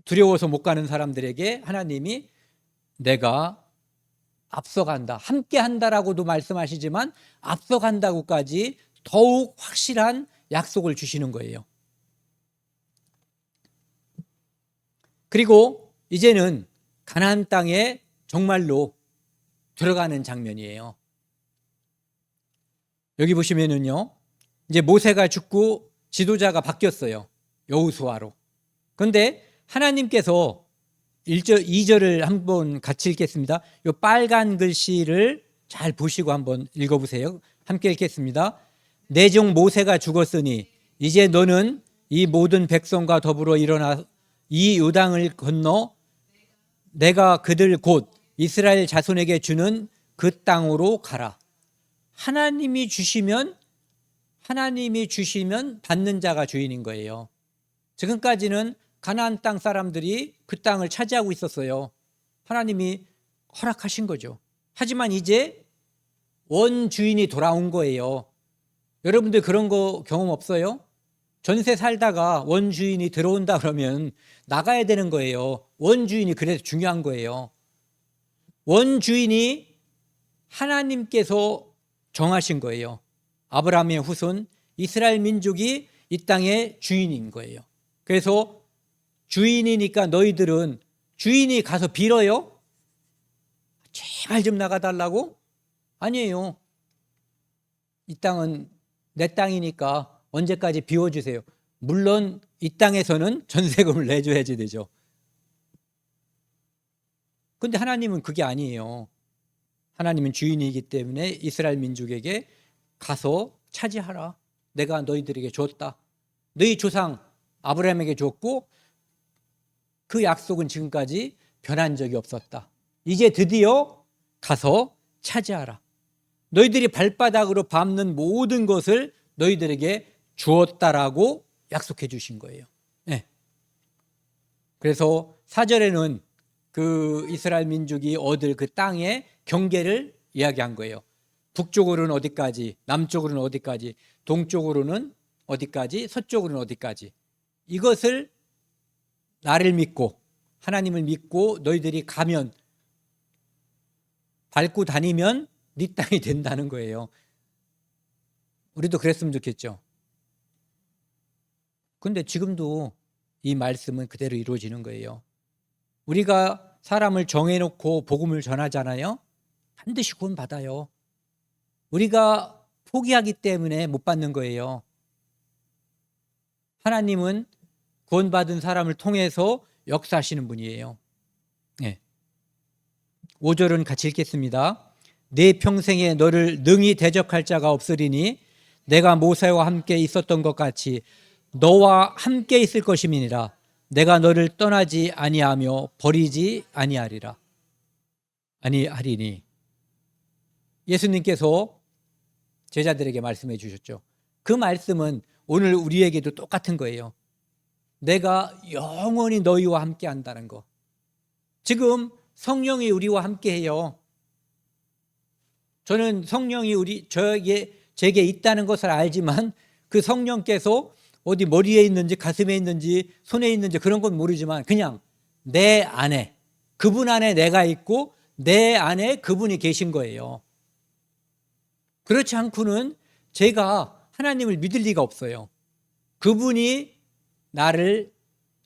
Speaker 1: 두려워서 못 가는 사람들에게 하나님이 내가 앞서간다, 함께 한다라고도 말씀하시지만 앞서간다고까지 더욱 확실한 약속을 주시는 거예요. 그리고 이제는 가나안 땅에 정말로 들어가는 장면이에요. 여기 보시면은요, 이제 모세가 죽고 지도자가 바뀌었어요. 여호수아로. 그런데 하나님께서 1절, 2절을 한번 같이 읽겠습니다. 이 빨간 글씨를 잘 보시고 한번 읽어보세요. 함께 읽겠습니다. 내 종 모세가 죽었으니 이제 너는 이 모든 백성과 더불어 일어나 이 요단을 건너 내가 그들 곧 이스라엘 자손에게 주는 그 땅으로 가라. 하나님이 주시면 받는 자가 주인인 거예요. 지금까지는 가나안 땅 사람들이 그 땅을 차지하고 있었어요. 하나님이 허락하신 거죠. 하지만 이제 원주인이 돌아온 거예요. 여러분들 그런 거 경험 없어요? 전세 살다가 원주인이 들어온다 그러면 나가야 되는 거예요. 원주인이 그래서 중요한 거예요. 원주인이 하나님께서 정하신 거예요. 아브라함의 후손 이스라엘 민족이 이 땅의 주인인 거예요. 그래서 주인이니까 너희들은 주인이 가서 빌어요? 제발 좀 나가달라고? 아니에요. 이 땅은 내 땅이니까 언제까지 비워주세요. 물론 이 땅에서는 전세금을 내줘야지 되죠. 근데 하나님은 그게 아니에요. 하나님은 주인이기 때문에 이스라엘 민족에게 가서 차지하라. 내가 너희들에게 줬다. 너희 조상 아브라함에게 줬고 그 약속은 지금까지 변한 적이 없었다. 이제 드디어 가서 차지하라. 너희들이 발바닥으로 밟는 모든 것을 너희들에게 주었다라고 약속해 주신 거예요. 네. 그래서 4절에는 그 이스라엘 민족이 얻을 그 땅의 경계를 이야기한 거예요. 북쪽으로는 어디까지, 남쪽으로는 어디까지, 동쪽으로는 어디까지, 서쪽으로는 어디까지. 이것을 나를 믿고 하나님을 믿고 너희들이 가면 밟고 다니면 네 땅이 된다는 거예요. 우리도 그랬으면 좋겠죠. 그런데 지금도 이 말씀은 그대로 이루어지는 거예요. 우리가 사람을 정해놓고 복음을 전하잖아요. 반드시 구원 받아요. 우리가 포기하기 때문에 못 받는 거예요. 하나님은 구원받은 사람을 통해서 역사하시는 분이에요. 네. 5절은 같이 읽겠습니다. 내 평생에 너를 능히 대적할 자가 없으리니 내가 모세와 함께 있었던 것 같이 너와 함께 있을 것임이니라. 내가 너를 떠나지 아니하며 버리지 아니하리라. 아니하리니. 예수님께서 제자들에게 말씀해 주셨죠. 그 말씀은 오늘 우리에게도 똑같은 거예요. 내가 영원히 너희와 함께 한다는 거. 지금 성령이 우리와 함께 해요. 저는 성령이 제게 있다는 것을 알지만 그 성령께서 어디 머리에 있는지 가슴에 있는지 손에 있는지 그런 건 모르지만 그냥 내 안에, 그분 안에 내가 있고 내 안에 그분이 계신 거예요. 그렇지 않고는 제가 하나님을 믿을 리가 없어요. 그분이 나를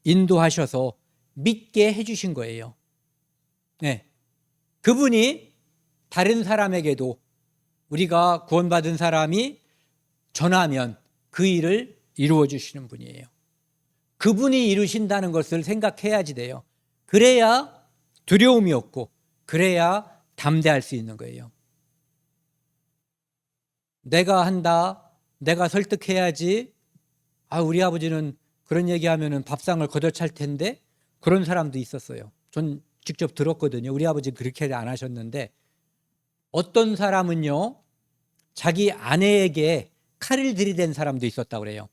Speaker 1: 인도하셔서 믿게 해주신 거예요. 네. 그분이 다른 사람에게도 우리가 구원받은 사람이 전하면 그 일을 이루어 주시는 분이에요. 그분이 이루신다는 것을 생각해야지 돼요. 그래야 두려움이 없고 그래야 담대할 수 있는 거예요. 내가 한다, 내가 설득해야지. 우리 아버지는 그런 얘기하면은 밥상을 걷어찰 텐데, 그런 사람도 있었어요. 전 직접 들었거든요. 우리 아버지는 그렇게 안 하셨는데 어떤 사람은요 자기 아내에게 칼을 들이댄 사람도 있었다고 그래요.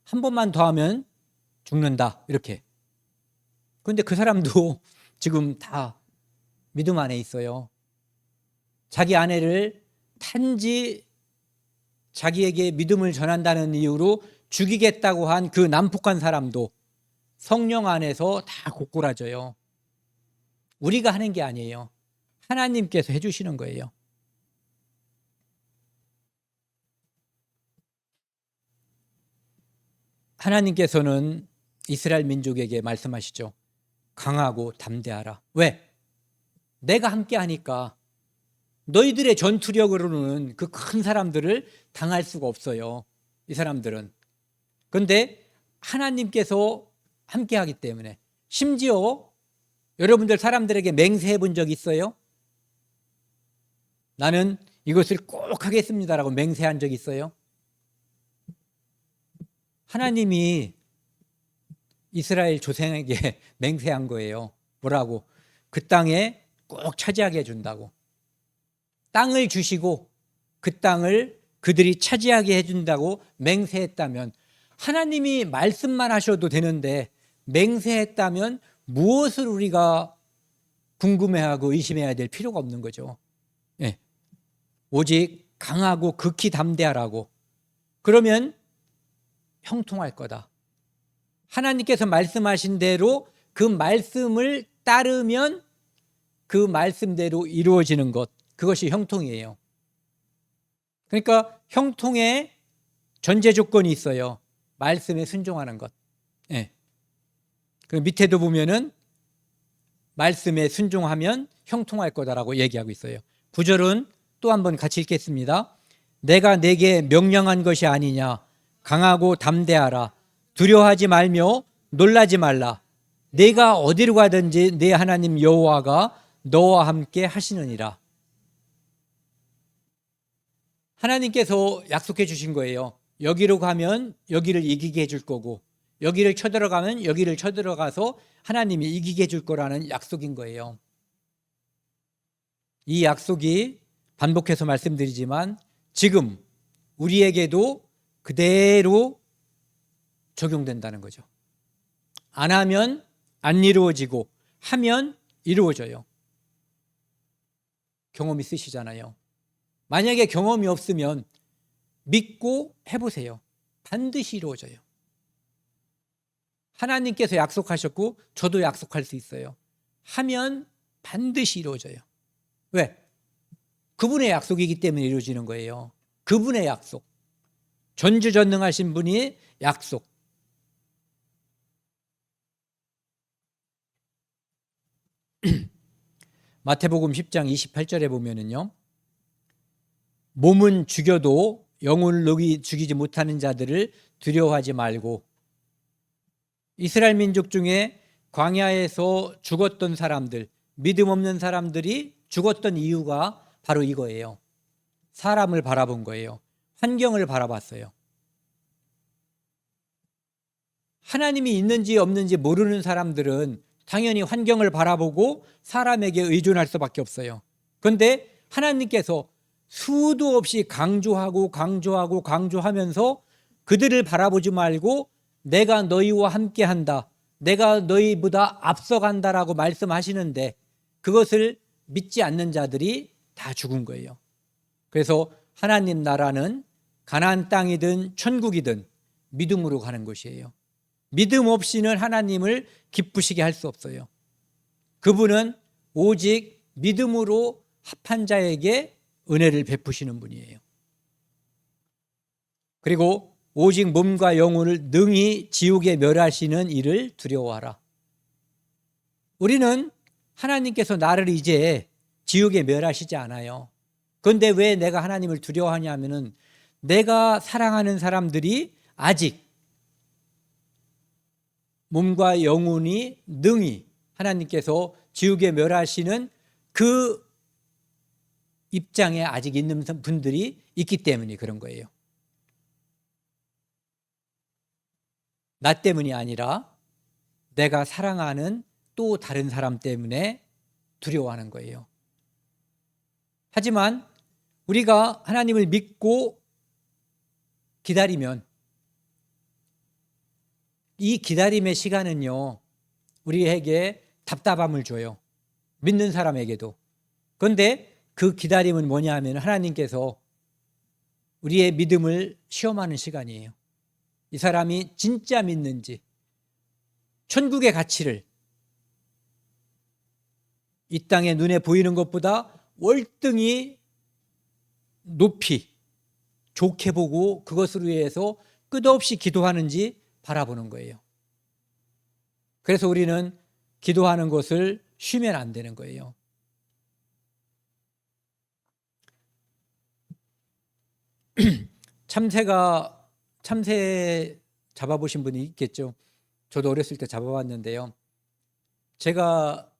Speaker 1: 한 번만 더 하면 죽는다 이렇게. 그런데 그 사람도 지금 다 믿음 안에 있어요. 자기 아내를 단지 자기에게 믿음을 전한다는 이유로 죽이겠다고 한 그 난폭한 사람도 성령 안에서 다 고꾸라져요. 우리가 하는 게 아니에요. 하나님께서 해주시는 거예요. 하나님께서는 이스라엘 민족에게 말씀하시죠. 강하고 담대하라. 왜? 내가 함께 하니까 너희들의 전투력으로는 그 큰 사람들을 당할 수가 없어요. 이 사람들은. 그런데 하나님께서 함께 하기 때문에, 심지어 여러분들 사람들에게 맹세해 본 적 있어요? 나는 이것을 꼭 하겠습니다라고 맹세한 적 있어요? 하나님이 이스라엘 조상에게 맹세한 거예요. 뭐라고? 그 땅에 꼭 차지하게 해준다고. 땅을 주시고 그 땅을 그들이 차지하게 해준다고 맹세했다면, 하나님이 말씀만 하셔도 되는데 맹세했다면 무엇을 우리가 궁금해하고 의심해야 될 필요가 없는 거죠. 예. 오직 강하고 극히 담대하라고. 그러면 형통할 거다. 하나님께서 말씀하신 대로 그 말씀을 따르면 그 말씀대로 이루어지는 것, 그것이 형통이에요. 그러니까 형통의 전제 조건이 있어요. 말씀에 순종하는 것. 예. 그 밑에도 보면은 말씀에 순종하면 형통할 거다라고 얘기하고 있어요. 9절은 또 한번 같이 읽겠습니다. 내가 내게 명령한 것이 아니냐. 강하고 담대하라. 두려워하지 말며 놀라지 말라. 내가 어디로 가든지 내 하나님 여호와가 너와 함께 하시느니라. 하나님께서 약속해 주신 거예요. 여기로 가면 여기를 이기게 해줄 거고, 여기를 쳐들어가면 여기를 쳐들어가서 하나님이 이기게 해줄 거라는 약속인 거예요. 이 약속이 반복해서 말씀드리지만 지금 우리에게도 그대로 적용된다는 거죠. 안 하면 안 이루어지고 하면 이루어져요. 경험 있으시잖아요. 만약에 경험이 없으면 믿고 해보세요. 반드시 이루어져요. 하나님께서 약속하셨고 저도 약속할 수 있어요. 하면 반드시 이루어져요. 왜? 그분의 약속이기 때문에 이루어지는 거예요. 그분의 약속. 전지전능하신 분이 약속. 마태복음 10장 28절에 보면은요. 몸은 죽여도 영혼을 죽이지 못하는 자들을 두려워하지 말고. 이스라엘 민족 중에 광야에서 죽었던 사람들, 믿음 없는 사람들이 죽었던 이유가 바로 이거예요. 사람을 바라본 거예요. 환경을 바라봤어요. 하나님이 있는지 없는지 모르는 사람들은 당연히 환경을 바라보고 사람에게 의존할 수밖에 없어요. 그런데 하나님께서 수도 없이 강조하면서 그들을 바라보지 말고 내가 너희와 함께한다, 내가 너희보다 앞서간다라고 말씀하시는데 그것을 믿지 않는 자들이 다 죽은 거예요. 그래서 하나님 나라는 가나안 땅이든 천국이든 믿음으로 가는 것이에요. 믿음 없이는 하나님을 기쁘시게 할 수 없어요. 그분은 오직 믿음으로 합한 자에게 은혜를 베푸시는 분이에요. 그리고 오직 몸과 영혼을 능히 지옥에 멸하시는 이를 두려워하라. 우리는 하나님께서 나를 이제 지옥에 멸하시지 않아요. 그런데 왜 내가 하나님을 두려워하냐면은 내가 사랑하는 사람들이 아직 몸과 영혼이 능히 하나님께서 지옥에 멸하시는 그 입장에 아직 있는 분들이 있기 때문에 그런 거예요. 나 때문이 아니라 내가 사랑하는 또 다른 사람 때문에 두려워하는 거예요. 하지만 우리가 하나님을 믿고 기다리면 이 기다림의 시간은요, 우리에게 답답함을 줘요. 믿는 사람에게도. 그런데 그 기다림은 뭐냐 하면 하나님께서 우리의 믿음을 시험하는 시간이에요. 이 사람이 진짜 믿는지, 천국의 가치를 이 땅에 눈에 보이는 것보다 월등히 높이 좋게 보고 그것을 위해서 끝없이 기도하는지 바라보는 거예요. 그래서 우리는 기도하는 것을 쉬면 안 되는 거예요. 참새 잡아보신 분이 있겠죠. 저도 어렸을 때 잡아봤는데요. 제가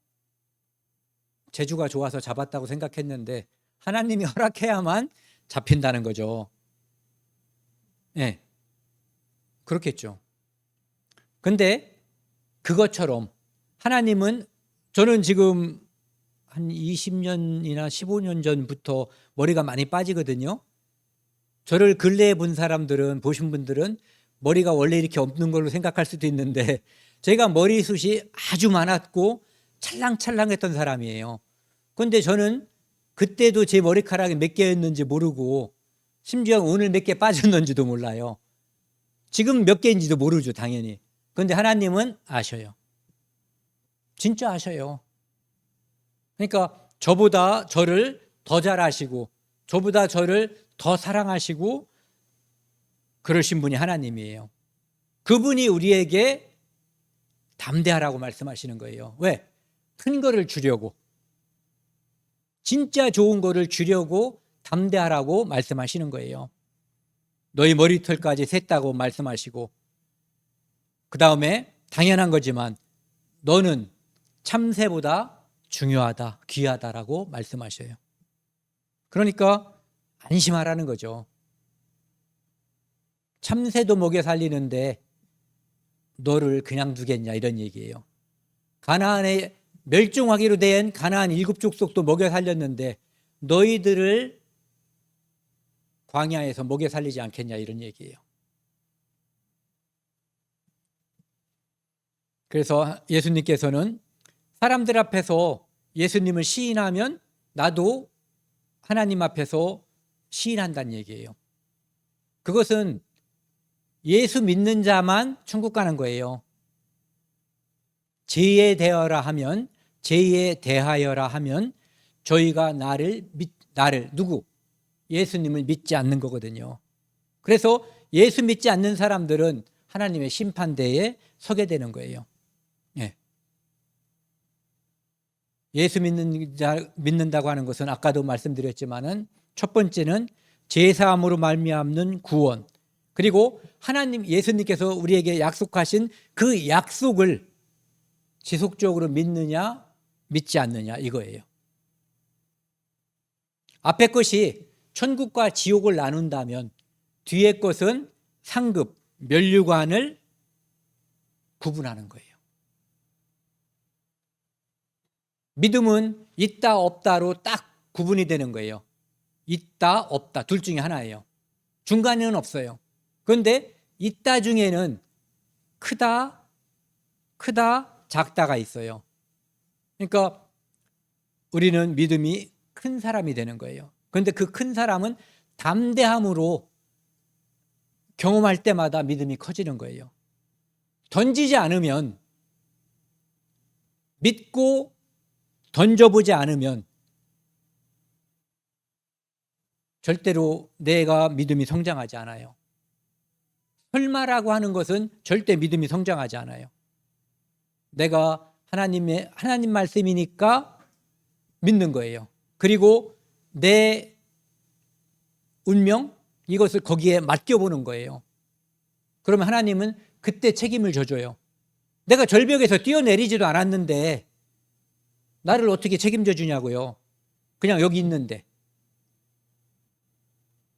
Speaker 1: 재주가 좋아서 잡았다고 생각했는데 하나님이 허락해야만 잡힌다는 거죠. 네, 그렇겠죠. 근데 그것처럼 하나님은, 저는 지금 한 20년이나 15년 전부터 머리가 많이 빠지거든요. 저를 근래에 본 사람들은, 보신 분들은 머리가 원래 이렇게 없는 걸로 생각할 수도 있는데 제가 머리숱이 아주 많았고 찰랑찰랑했던 사람이에요. 그런데 저는 그때도 제 머리카락이 몇 개였는지 모르고 심지어 오늘 몇 개 빠졌는지도 몰라요. 지금 몇 개인지도 모르죠, 당연히. 그런데 하나님은 아셔요. 진짜 아셔요. 그러니까 저보다 저를 더 잘 아시고 저보다 저를 더 사랑하시고 그러신 분이 하나님이에요. 그분이 우리에게 담대하라고 말씀하시는 거예요. 왜? 큰 거를 주려고, 진짜 좋은 거를 주려고 담대하라고 말씀하시는 거예요. 너희 머리털까지 셌다고 말씀하시고, 그 다음에 당연한 거지만 너는 참새보다 중요하다, 귀하다라고 말씀하셔요. 그러니까 안심하라는 거죠. 참새도 먹여 살리는데 너를 그냥 두겠냐, 이런 얘기예요. 가나안에 멸종하기로 된 가나안 7족속도 먹여 살렸는데 너희들을 광야에서 먹여 살리지 않겠냐, 이런 얘기예요. 그래서 예수님께서는 사람들 앞에서 예수님을 시인하면 나도 하나님 앞에서 시인한다는 얘기예요. 그것은 예수 믿는 자만 천국 가는 거예요. 제에 대하여라 하면, 제에 대하여라 하면 저희가 나를 누구? 예수님을 믿지 않는 거거든요. 그래서 예수 믿지 않는 사람들은 하나님의 심판대에 서게 되는 거예요. 예. 예수 믿는다고 하는 것은 아까도 말씀드렸지만은 첫 번째는 제사함으로 말미암는 구원, 그리고 하나님, 예수님께서 우리에게 약속하신 그 약속을 지속적으로 믿느냐 믿지 않느냐, 이거예요. 앞에 것이 천국과 지옥을 나눈다면 뒤에 것은 상급, 면류관을 구분하는 거예요. 믿음은 있다 없다로 딱 구분이 되는 거예요. 있다 없다 둘 중에 하나예요. 중간에는 없어요. 그런데 있다 중에는 크다 작다가 있어요. 그러니까 우리는 믿음이 큰 사람이 되는 거예요. 그런데 그 큰 사람은 담대함으로 경험할 때마다 믿음이 커지는 거예요. 던지지 않으면, 믿고 던져보지 않으면 절대로 내가 믿음이 성장하지 않아요. 설마라고 하는 것은 절대 믿음이 성장하지 않아요. 내가 하나님 말씀이니까 믿는 거예요. 그리고 내 운명, 이것을 거기에 맡겨보는 거예요. 그러면 하나님은 그때 책임을 져줘요. 내가 절벽에서 뛰어내리지도 않았는데 나를 어떻게 책임져 주냐고요. 그냥 여기 있는데.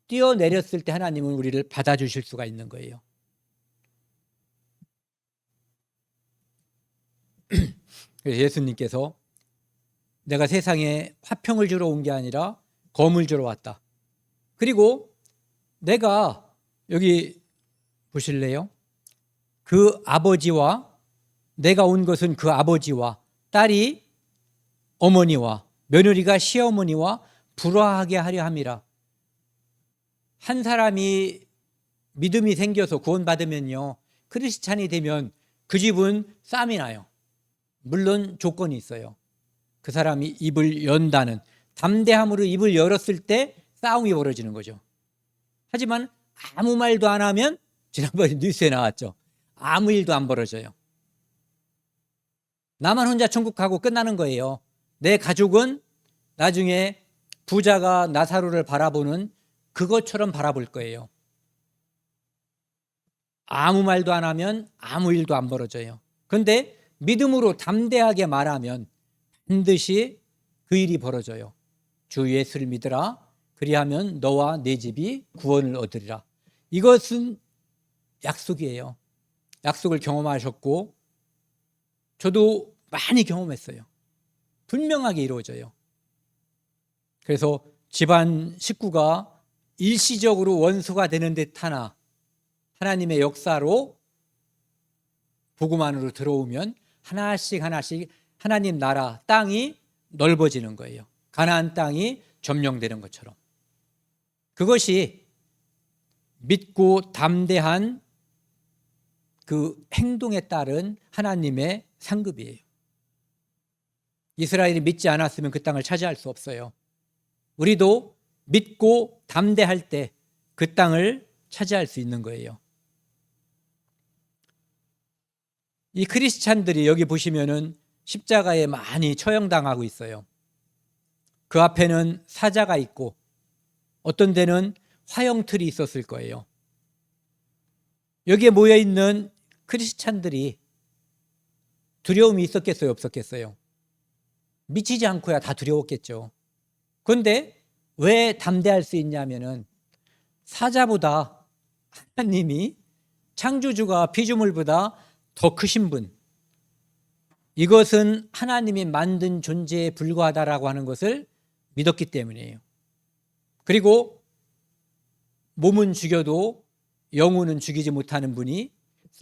Speaker 1: 뛰어내렸을 때 하나님은 우리를 받아주실 수가 있는 거예요. 그래서 예수님께서 내가 세상에 화평을 주러 온 게 아니라 검을 주러 왔다. 그리고 내가 여기 보실래요? 그 아버지와 내가 온 것은 그 아버지와 딸이 어머니와 며느리가 시어머니와 불화하게 하려 함이라. 한 사람이 믿음이 생겨서 구원받으면요, 크리스찬이 되면 그 집은 싸움이 나요. 물론 조건이 있어요. 그 사람이 입을 연다는, 담대함으로 입을 열었을 때 싸움이 벌어지는 거죠. 하지만 아무 말도 안 하면, 지난번에 뉴스에 나왔죠. 아무 일도 안 벌어져요. 나만 혼자 천국 가고 끝나는 거예요. 내 가족은 나중에 부자가 나사로를 바라보는 그것처럼 바라볼 거예요. 아무 말도 안 하면 아무 일도 안 벌어져요. 그런데 믿음으로 담대하게 말하면 반드시 그 일이 벌어져요. 주 예수를 믿으라. 그리하면 너와 네 집이 구원을 얻으리라. 이것은 약속이에요. 약속을 경험하셨고 저도 많이 경험했어요. 분명하게 이루어져요. 그래서 집안 식구가 일시적으로 원수가 되는 듯 하나 하나님의 역사로 복음 안으로 들어오면 하나씩 하나님 나라 땅이 넓어지는 거예요. 가나안 땅이 점령되는 것처럼. 그것이 믿고 담대한 그 행동에 따른 하나님의 상급이에요. 이스라엘이 믿지 않았으면 그 땅을 차지할 수 없어요. 우리도 믿고 담대할 때 그 땅을 차지할 수 있는 거예요. 이 크리스찬들이 여기 보시면은 십자가에 많이 처형당하고 있어요. 그 앞에는 사자가 있고 어떤 데는 화형틀이 있었을 거예요. 여기에 모여 있는 크리스찬들이 두려움이 있었겠어요, 없었겠어요? 미치지 않고야 다 두려웠겠죠. 그런데 왜 담대할 수 있냐면은 사자보다 하나님이 창조주가 피조물보다 더 크신 분, 이것은 하나님이 만든 존재에 불과하다라고 하는 것을 믿었기 때문이에요. 그리고 몸은 죽여도 영혼은 죽이지 못하는 분이,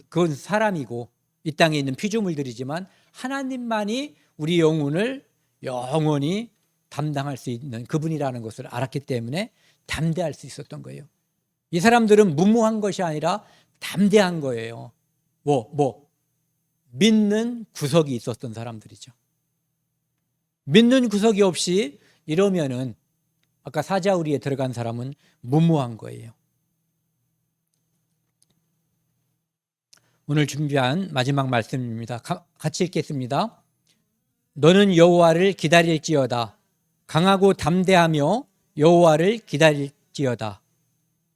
Speaker 1: 그건 사람이고 이 땅에 있는 피조물들이지만 하나님만이 우리 영혼을 영원히 담당할 수 있는 그분이라는 것을 알았기 때문에 담대할 수 있었던 거예요. 이 사람들은 무모한 것이 아니라 담대한 거예요. 믿는 구석이 있었던 사람들이죠. 믿는 구석이 없이 이러면은 아까 사자우리에 들어간 사람은 무모한 거예요. 오늘 준비한 마지막 말씀입니다. 같이 읽겠습니다. 너는 여호와를 기다릴지어다. 강하고 담대하며 여호와를 기다릴지어다.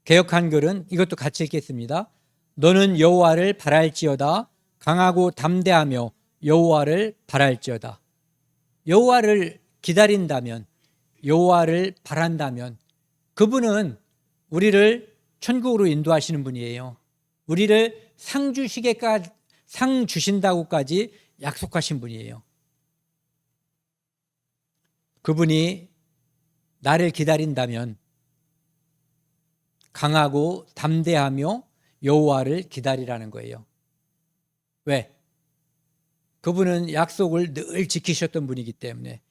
Speaker 1: 개역 한글은 이것도 같이 읽겠습니다. 너는 여호와를 바랄지어다. 강하고 담대하며 여호와를 바랄지어다. 여호와를 기다린다면, 여호와를 바란다면 그분은 우리를 천국으로 인도하시는 분이에요. 우리를 상 주신다고까지 약속하신 분이에요. 그분이 나를 기다린다면 강하고 담대하며 여호와를 기다리라는 거예요. 왜? 그분은 약속을 늘 지키셨던 분이기 때문에.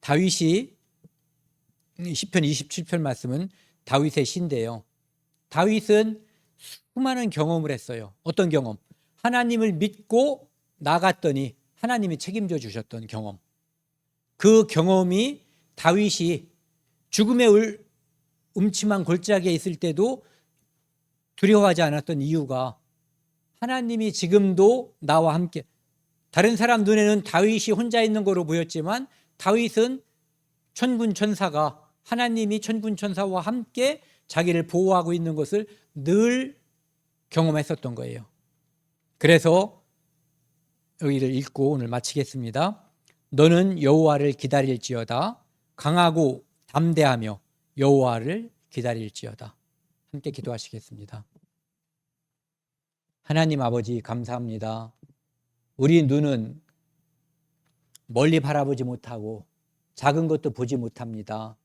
Speaker 1: 다윗이 시편 27편 말씀은 다윗의 시인데요. 다윗은 수많은 경험을 했어요. 어떤 경험? 하나님을 믿고 나갔더니 하나님이 책임져 주셨던 경험. 그 경험이 다윗이 죽음의 음침한 골짜기에 있을 때도 두려워하지 않았던 이유가 하나님이 지금도 나와 함께, 다른 사람 눈에는 다윗이 혼자 있는 거로 보였지만 다윗은 천군천사가, 하나님이 천군천사와 함께 자기를 보호하고 있는 것을 늘 경험했었던 거예요. 그래서 여기를 읽고 오늘 마치겠습니다. 너는 여호와를 기다릴지어다. 강하고 담대하며 여호와를 기다릴지어다. 함께 기도하시겠습니다. 하나님 아버지, 감사합니다. 우리 눈은 멀리 바라보지 못하고 작은 것도 보지 못합니다.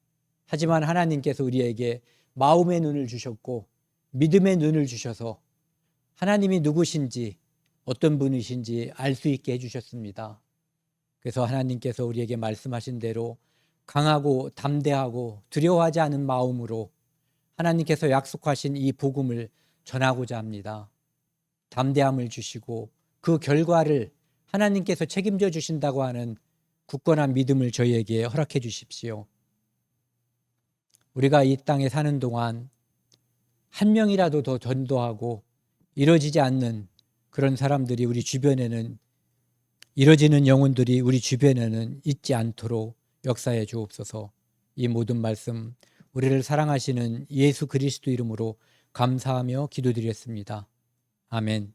Speaker 1: 하지만 하나님께서 우리에게 마음의 눈을 주셨고 믿음의 눈을 주셔서 하나님이 누구신지 어떤 분이신지 알 수 있게 해주셨습니다. 그래서 하나님께서 우리에게 말씀하신 대로 강하고 담대하고 두려워하지 않은 마음으로 하나님께서 약속하신 이 복음을 전하고자 합니다. 담대함을 주시고 그 결과를 하나님께서 책임져 주신다고 하는 굳건한 믿음을 저희에게 허락해 주십시오. 우리가 이 땅에 사는 동안 한 명이라도 더 전도하고 이루어지지 않는 그런 사람들이 우리 주변에는, 이루어지는 영혼들이 우리 주변에는 있지 않도록 역사해 주옵소서. 이 모든 말씀 우리를 사랑하시는 예수 그리스도 이름으로 감사하며 기도드렸습니다. 아멘.